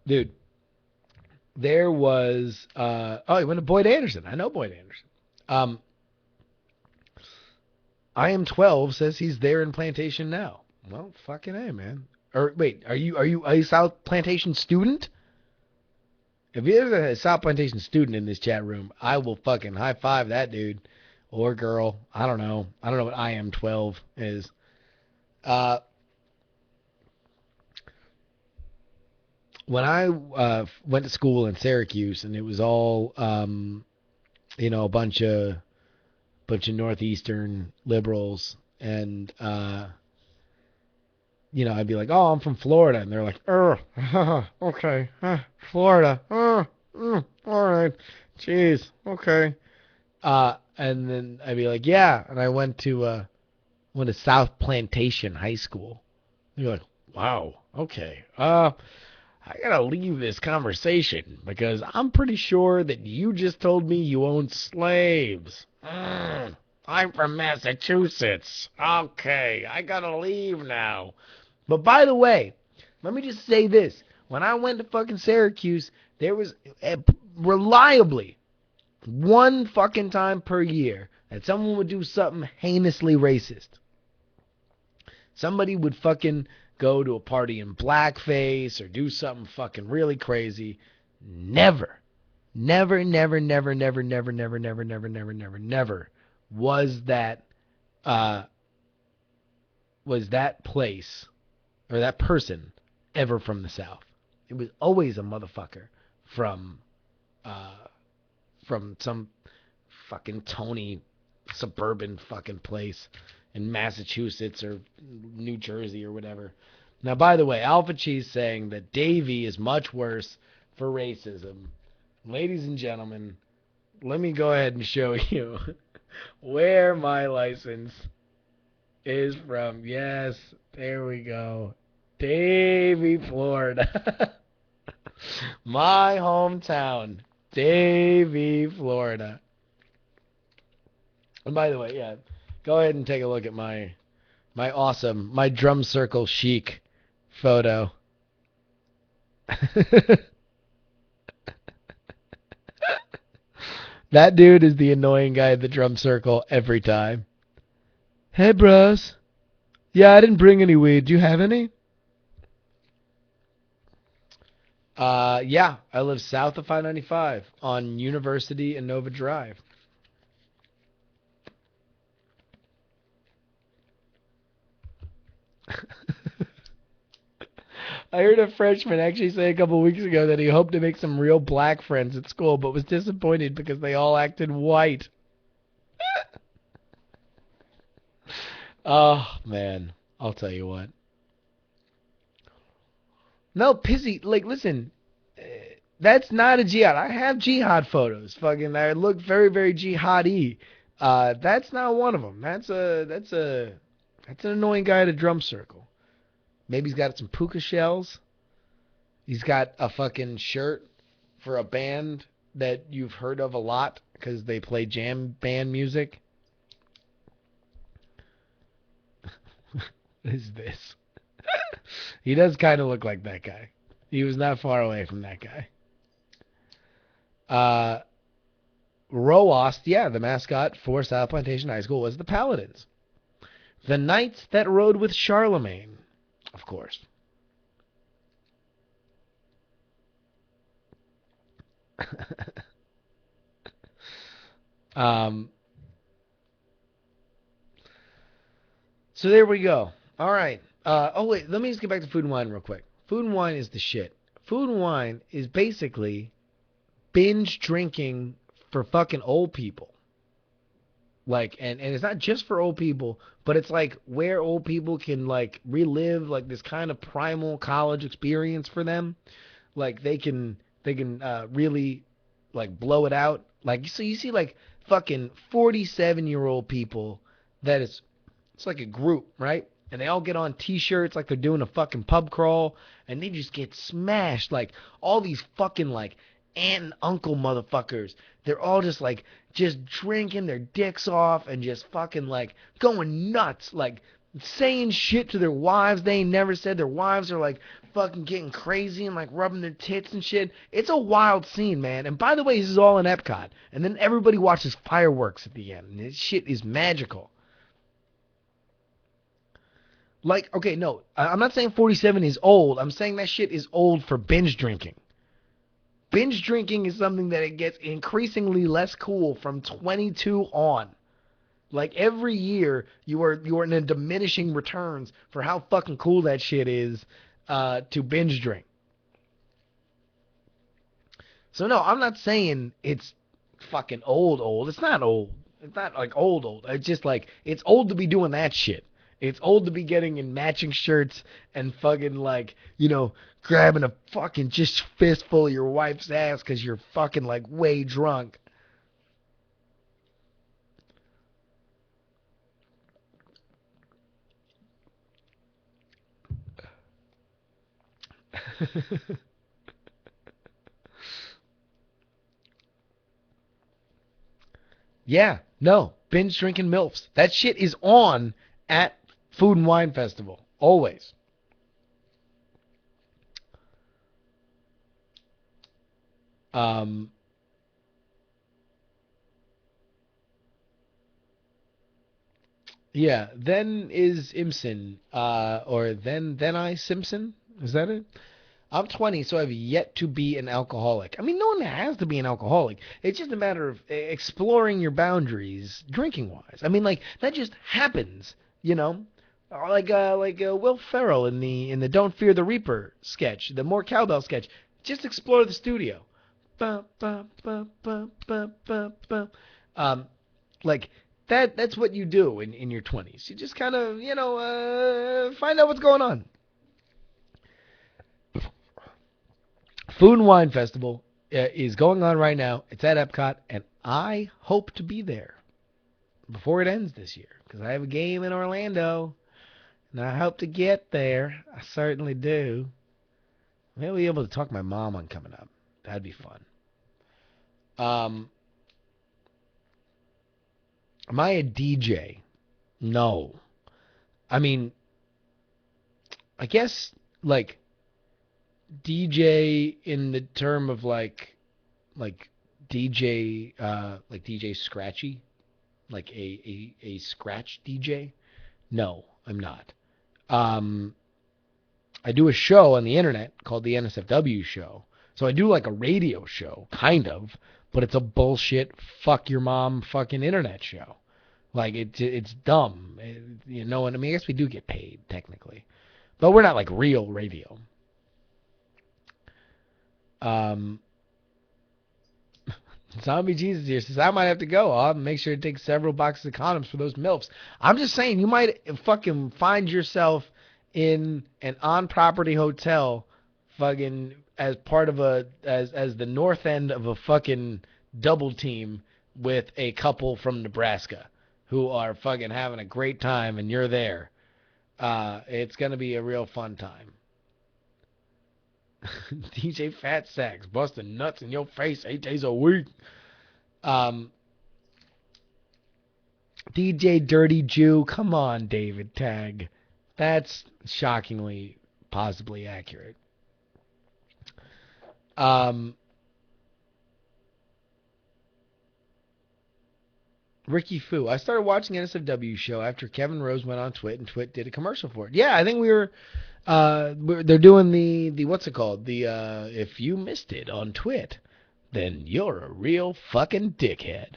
Dude, there was he went to Boyd Anderson. I know Boyd Anderson. I am 12 says he's there in Plantation now. Well, fucking A, man. Or wait, are you a South Plantation student? If there's a South Plantation student in this chat room, I will fucking high five that dude or girl. I don't know. I don't know what I am 12 is. When I went to school in Syracuse, and it was all a bunch of northeastern liberals, and I'd be like, "Oh, I'm from Florida," and they're like, okay, Florida, all right, jeez, okay." And then I'd be like, "Yeah," and I went to South Plantation High School. And you're like, "Wow, okay, I gotta leave this conversation because I'm pretty sure that you just told me you owned slaves. I'm from Massachusetts. Okay, I gotta leave now." But by the way, let me just say this. When I went to fucking Syracuse, there was reliably one fucking time per year that someone would do something heinously racist. Somebody would fucking go to a party in blackface or do something fucking really crazy. Never was that place or that person ever from the South. It was always a motherfucker from some fucking Tony suburban fucking place in Massachusetts or New Jersey or whatever. Now, by the way, Alpha Cheese saying that Davy is much worse for racism. Ladies and gentlemen, let me go ahead and show you where my license is from. Yes, there we go. Davy, Florida. My hometown, Davy, Florida. And by the way, yeah, go ahead and take a look at my drum circle chic photo. That dude is the annoying guy at the drum circle every time. "Hey, bros. Yeah, I didn't bring any weed. Do you have any? Yeah, I live south of 595 on University and Nova Drive. I heard a freshman actually say a couple weeks ago that he hoped to make some real black friends at school, but was disappointed because they all acted white. Oh, man. I'll tell you what. No, pissy. Like, listen, that's not a jihad. I have jihad photos. Fucking, I look very, very jihadi. That's not one of them. That's an annoying guy at a drum circle. Maybe he's got some puka shells. He's got a fucking shirt for a band that you've heard of a lot because they play jam band music. What is this? He does kind of look like that guy. He was not far away from that guy. Uh, Roast, yeah, the mascot for South Plantation High School was the Paladins. The knights that rode with Charlemagne, of course. um, so there we go. All right. Oh wait, let me just get back to food and wine real quick. Food and wine is the shit. Food and wine is basically binge drinking for fucking old people. Like, and it's not just for old people, but it's like where old people can like relive like this kind of primal college experience for them. Like they can really like blow it out. Like so you see like fucking 47-year-old people that is it's like a group, right? And they all get on t-shirts like they're doing a fucking pub crawl and they just get smashed like all these fucking like aunt and uncle motherfuckers. They're all just drinking their dicks off and just fucking like going nuts like saying shit to their wives they ain't never said. Their wives are like fucking getting crazy and like rubbing their tits and shit. It's a wild scene, man. And by the way, this is all in Epcot. And then everybody watches fireworks at the end. And this shit is magical. Like, okay, no, I'm not saying 47 is old. I'm saying that shit is old for binge drinking. Binge drinking is something that it gets increasingly less cool from 22 on. Like every year, you are in a diminishing returns for how fucking cool that shit is to binge drink. So no, I'm not saying it's fucking old. It's not old. It's not like old. It's just like it's old to be doing that shit. It's old to be getting in matching shirts and fucking like, grabbing a fucking just fistful of your wife's ass because you're fucking like way drunk. Yeah, no, binge drinking milfs. That shit is on at Food and Wine Festival always. Um, Yeah, then is Imson, or then I Simpson. Is that it? I'm 20, so I've yet to be an alcoholic. I mean, no one has to be an alcoholic. It's just a matter of exploring your boundaries, drinking wise. I mean, like that just happens, you know. Or like Will Ferrell in the Don't Fear the Reaper sketch, the More Cowbell sketch. Just explore the studio. Ba, ba, ba, ba, ba, ba, ba. Um, like that's what you do in your 20s. You just kind of, find out what's going on. Food and Wine Festival is going on right now. It's at Epcot, and I hope to be there before it ends this year because I have a game in Orlando, and I hope to get there. I certainly do. Maybe I'll be able to talk my mom on coming up. That'd be fun. Um, am I a DJ? No. I mean, I guess like DJ in the term of like DJ like DJ Scratchy, like a scratch DJ. No, I'm not. Um, I do a show on the internet called the NSFW show. So I do like a radio show, kind of, but it's a bullshit fuck your mom fucking internet show. Like it's dumb. You know what I mean? I guess we do get paid technically, but we're not like real radio. Um, Zombie Jesus here says I might have to go. I'll make sure to take several boxes of condoms for those milfs. I'm just saying you might fucking find yourself in an on-property hotel, fucking as part of as the north end of a fucking double team with a couple from Nebraska who are fucking having a great time, and you're there. It's gonna be a real fun time. DJ Fat Sacks busting nuts in your face 8 days a week. Um, DJ Dirty Jew, come on, David Tag. That's shockingly, possibly accurate. Um, Ricky Fu. I started watching NSFW show after Kevin Rose went on Twit and Twit did a commercial for it. Yeah, I think they're doing the what's it called? If you missed it on Twit, then you're a real fucking dickhead.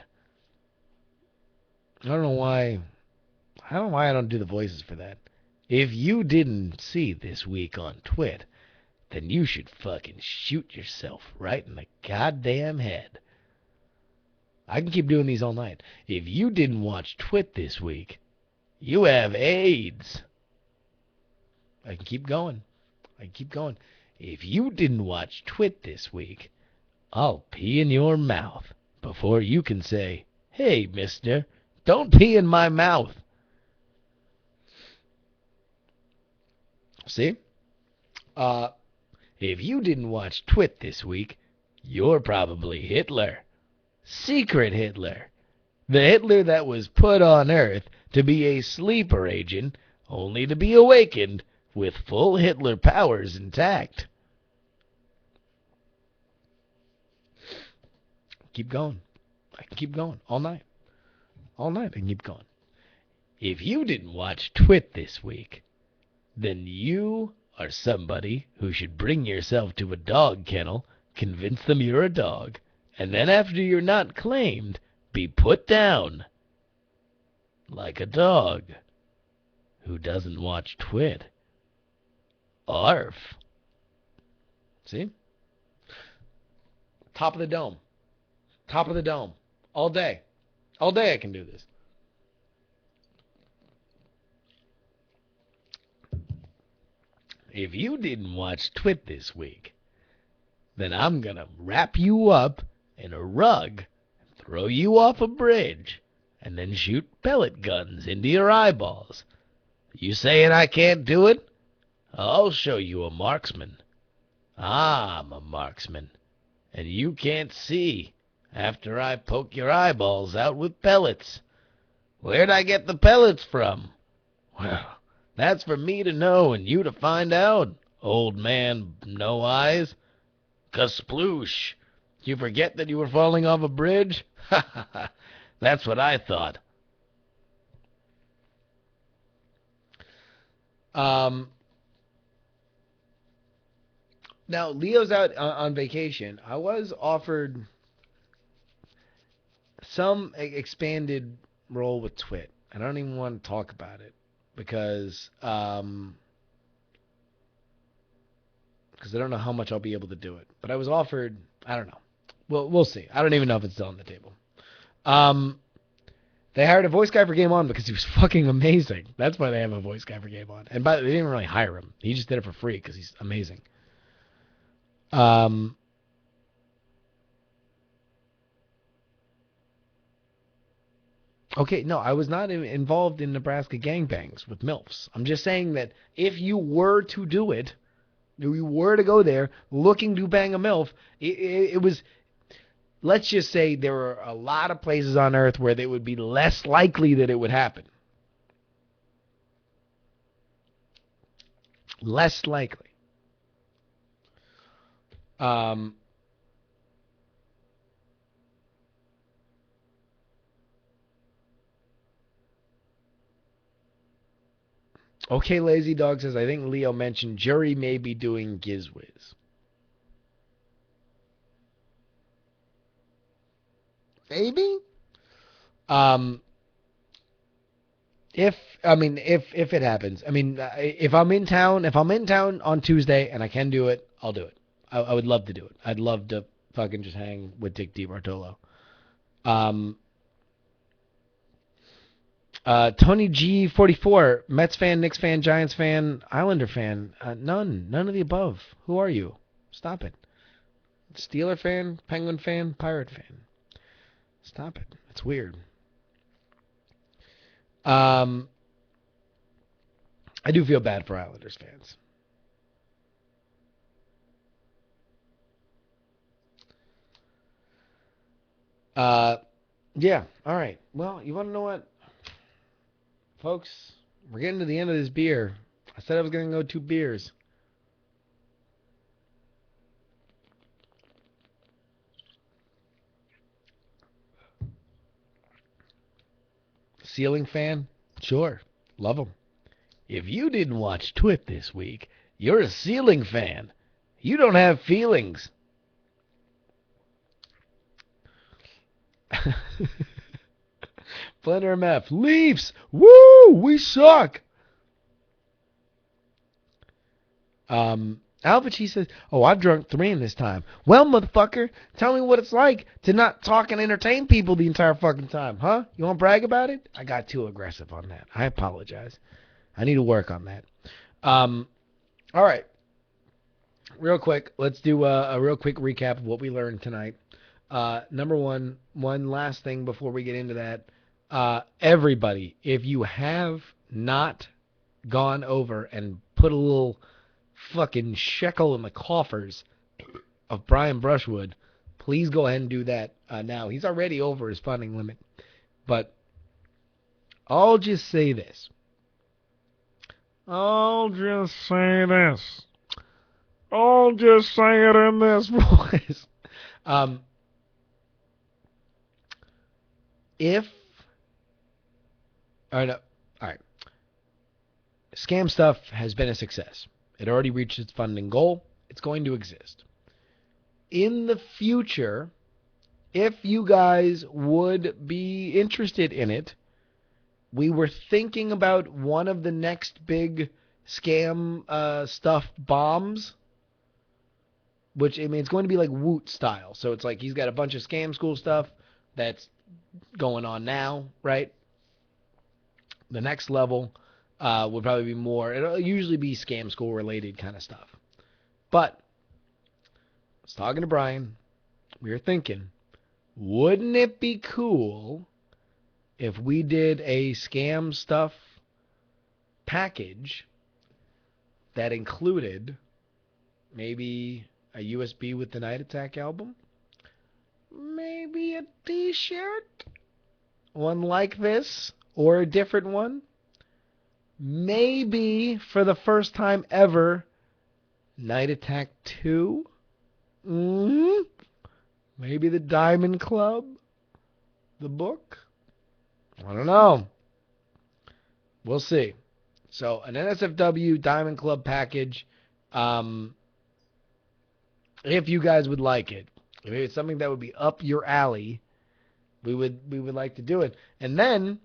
I don't know why. I don't know why I don't do the voices for that. If you didn't see this week on Twit, then you should fucking shoot yourself right in the goddamn head. I can keep doing these all night. If you didn't watch Twit this week, you have AIDS. I can keep going. I can keep going. If you didn't watch Twit this week, I'll pee in your mouth before you can say, hey, mister, don't pee in my mouth. See? If you didn't watch Twit this week, you're probably Hitler. Secret Hitler. The Hitler that was put on Earth to be a sleeper agent, only to be awakened with full Hitler powers intact. Keep going. I can keep going all night. All night I can keep going. If you didn't watch Twit this week, then you are somebody who should bring yourself to a dog kennel, convince them you're a dog, and then after you're not claimed, be put down like a dog who doesn't watch Twit. Arf. See? Top of the dome. Top of the dome. All day. All day I can do this. If you didn't watch Twit this week, then I'm gonna wrap you up in a rug, throw you off a bridge, and then shoot pellet guns into your eyeballs. You saying I can't do it? I'll show you a marksman. I'm a marksman, and you can't see after I poke your eyeballs out with pellets. Where'd I get the pellets from? Well, that's for me to know and you to find out, old man no eyes. Kasploosh. You forget that you were falling off a bridge? Ha ha ha. That's what I thought. Now, Leo's out on vacation. I was offered some expanded role with Twit. I don't even want to talk about it because I don't know how much I'll be able to do it. But I was offered, I don't know. Well, we'll see. I don't even know if it's still on the table. They hired a voice guy for Game On because he was fucking amazing. That's why they have a voice guy for Game On. And they didn't really hire him. He just did it for free because he's amazing. Okay, no, I was not involved in Nebraska gangbangs with MILFs. I'm just saying that if you were to do it, if you were to go there looking to bang a MILF, it was, let's just say there are a lot of places on Earth where it would be less likely that it would happen. Less likely. Okay, Lazy Dog says, I think Leo mentioned Jury may be doing Gizwiz. Maybe? Um, if if it happens, if I'm in town on Tuesday and I can do it, I'll do it. I would love to do it. I'd love to fucking just hang with Dick DiBartolo. Um, Tony G44, Mets fan, Knicks fan, Giants fan, Islander fan. None of the above. Who are you? Stop it. Steeler fan, Penguin fan, Pirate fan. Stop it. It's weird. Um, I do feel bad for Islanders fans. Uh, yeah. All right. Well, you want to know what, folks? We're getting to the end of this beer. I said I was going to go 2 beers. Ceiling fan? Sure. Love them. If you didn't watch Twit this week, you're a ceiling fan. You don't have feelings. Blender MF. Leafs! Woo! We suck! Alvachi says, oh, I've drunk 3 in this time. Well, motherfucker, tell me what it's like to not talk and entertain people the entire fucking time, huh? You want to brag about it? I got too aggressive on that. I apologize. I need to work on that. All right. Real quick, let's do a real quick recap of what we learned tonight. Number one last thing before we get into that. Everybody, if you have not gone over and put a little fucking shekel in the coffers of Brian Brushwood, please go ahead and do that now. He's already over his funding limit. But I'll just say this. I'll just say this. I'll just say it in this voice. Um, if, all right, all right, Scam Stuff has been a success. It already reached its funding goal. It's going to exist. In the future, if you guys would be interested in it, we were thinking about one of the next big scam stuff bombs, which, I mean, it's going to be like Woot style. So it's like he's got a bunch of scam school stuff that's going on now, right? The next level would probably be more, it'll usually be scam school related kind of stuff. But I was talking to Brian. We were thinking, wouldn't it be cool if we did a scam stuff package that included maybe a USB with the Night Attack album, maybe a t-shirt, one like this, or a different one, maybe for the first time ever, Night Attack 2, maybe the Diamond Club, the book, I don't know. We'll see. So an NSFW Diamond Club package, if you guys would like it, if it's something that would be up your alley, we would like to do it. And then,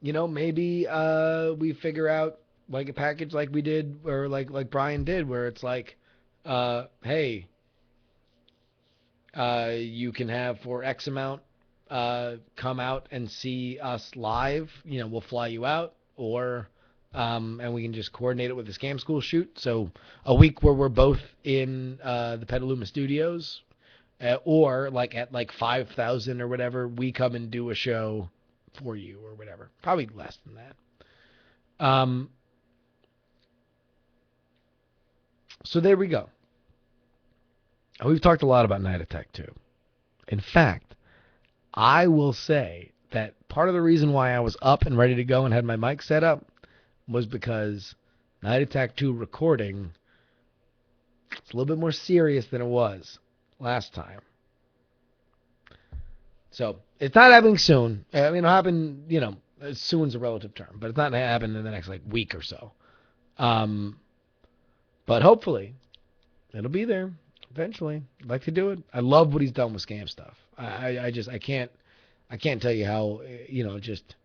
maybe we figure out like a package like we did, or like Brian did, where it's like, hey, you can have for X amount, come out and see us live. We'll fly you out, or and we can just coordinate it with the Scam School shoot. So a week where we're both in the Petaluma studios, or like at like 5,000 or whatever, we come and do a show for you or whatever. Probably less than that. So there we go. We've talked a lot about Night Attack too. In fact, I will say that part of the reason why I was up and ready to go and had my mic set up was because Night Attack 2 recording, it's a little bit more serious than it was last time. So it's not happening soon. I mean, it'll happen, Soon's a relative term, but it's not going to happen in the next like week or so. Um, but hopefully it'll be there eventually. I'd like to do it. I love what he's done with scam stuff. I can't tell you how, just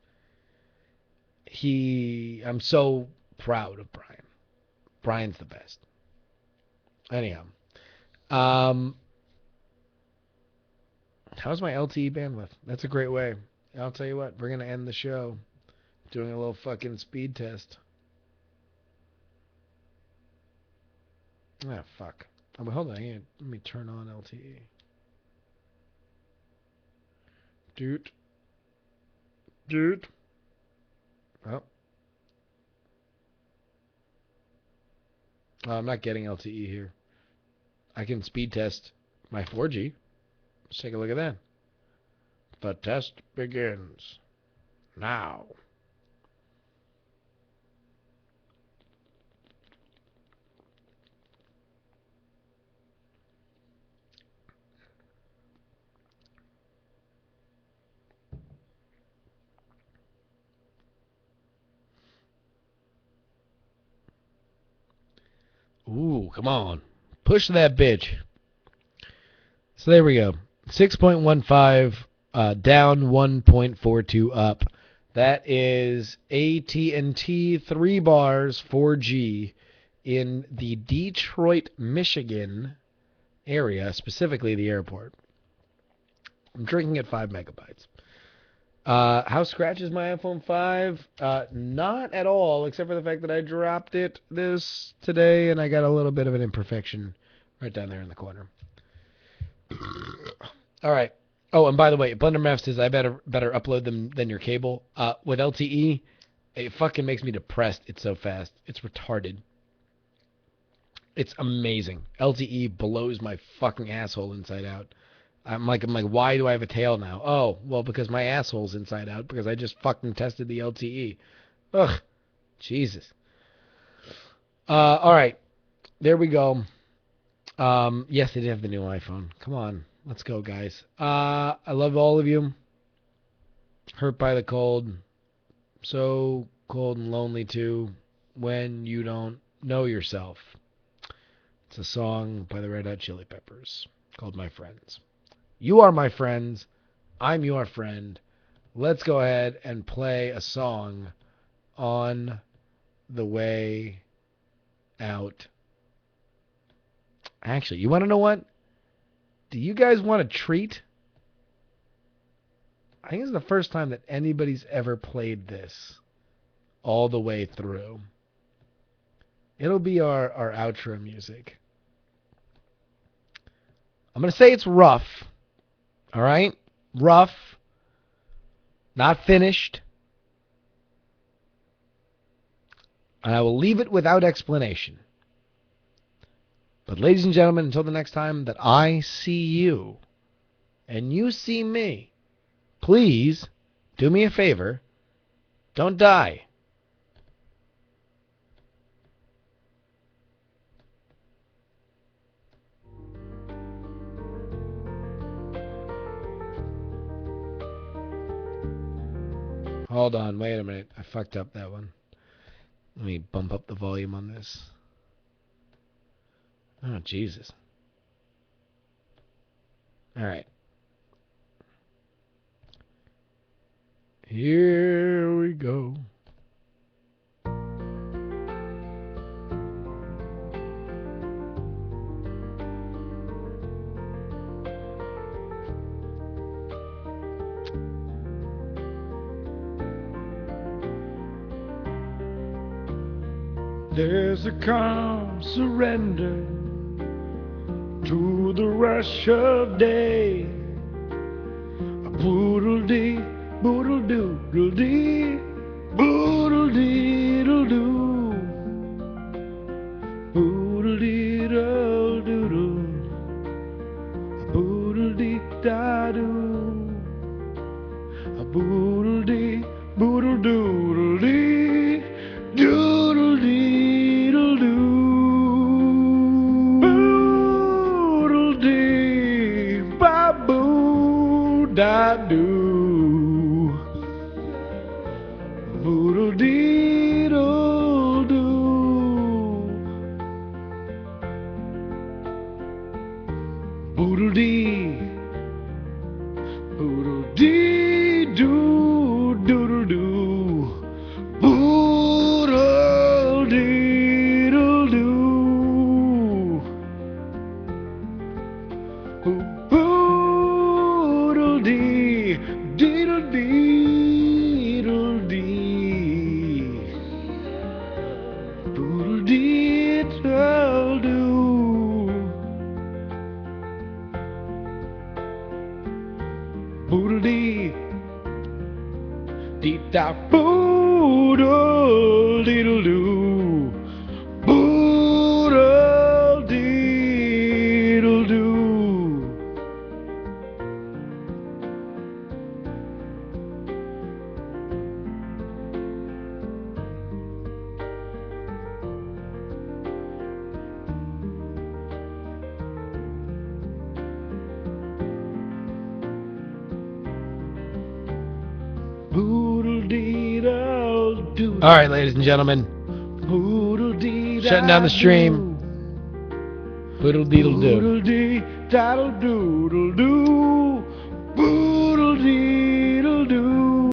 I'm so proud of Brian. Brian's the best. Anyhow, um, how's my LTE bandwidth? That's a great way. I'll tell you what, we're gonna end the show doing a little fucking speed test. Ah, fuck. Oh, but hold on. Let me turn on LTE. Dude. Oh. I'm not getting LTE here. I can speed test my 4G. Let's take a look at that. The test begins now. Ooh, come on. Push that bitch. So there we go. 6.15 down, 1.42 up. That is AT&T 3 bars 4G in the Detroit, Michigan area, specifically the airport. I'm drinking at 5 megabytes. How scratches my iPhone 5? Not at all, except for the fact that I dropped this today and I got a little bit of an imperfection right down there in the corner. All right. Oh, and by the way, Blender Math says I better upload them than your cable. With LTE, it fucking makes me depressed. It's so fast. It's retarded. It's amazing. LTE blows my fucking asshole inside out. I'm like, why do I have a tail now? Oh, well, because my asshole's inside out because I just fucking tested the LTE. Ugh, Jesus. All right, there we go. Yes, they did have the new iPhone. Come on, let's go, guys. I love all of you. Hurt by the cold. So cold and lonely too. When you don't know yourself. It's a song by the Red Hot Chili Peppers called My Friends. You are my friends. I'm your friend. Let's go ahead and play a song on the way out. Actually, you want to know what? Do you guys want a treat? I think it's the first time that anybody's ever played this all the way through. It'll be our outro music. I'm going to say it's rough. All right? Rough. Not finished. And I will leave it without explanation. But ladies and gentlemen, until the next time that I see you and you see me, please do me a favor. Don't die. Hold on, wait a minute. I fucked up that one. Let me bump up the volume on this. Oh, Jesus. All right. Here we go. There's a calm surrender to the rush of day. A boodle-dee, boodle-doodle-dee, boodle-dee-doodle-doo, boodle-dee-doodle-doodle, a boodle-dee-da-doo, a boodle-dee, boodle-doodle-dee, doodle-dee-doodle-doo. Da-doo. Boodle deedle doo. Boodle dee. Boodle dee doo doodle doo. Boodle deedle doo. Boodle dee deedle deedle dee. Boodle deedle doo. Boodle dee. Dee da boodle deedle doo. Boodle deedle doo. All right, ladies and gentlemen, shutting down the stream. Boodle deedle doo.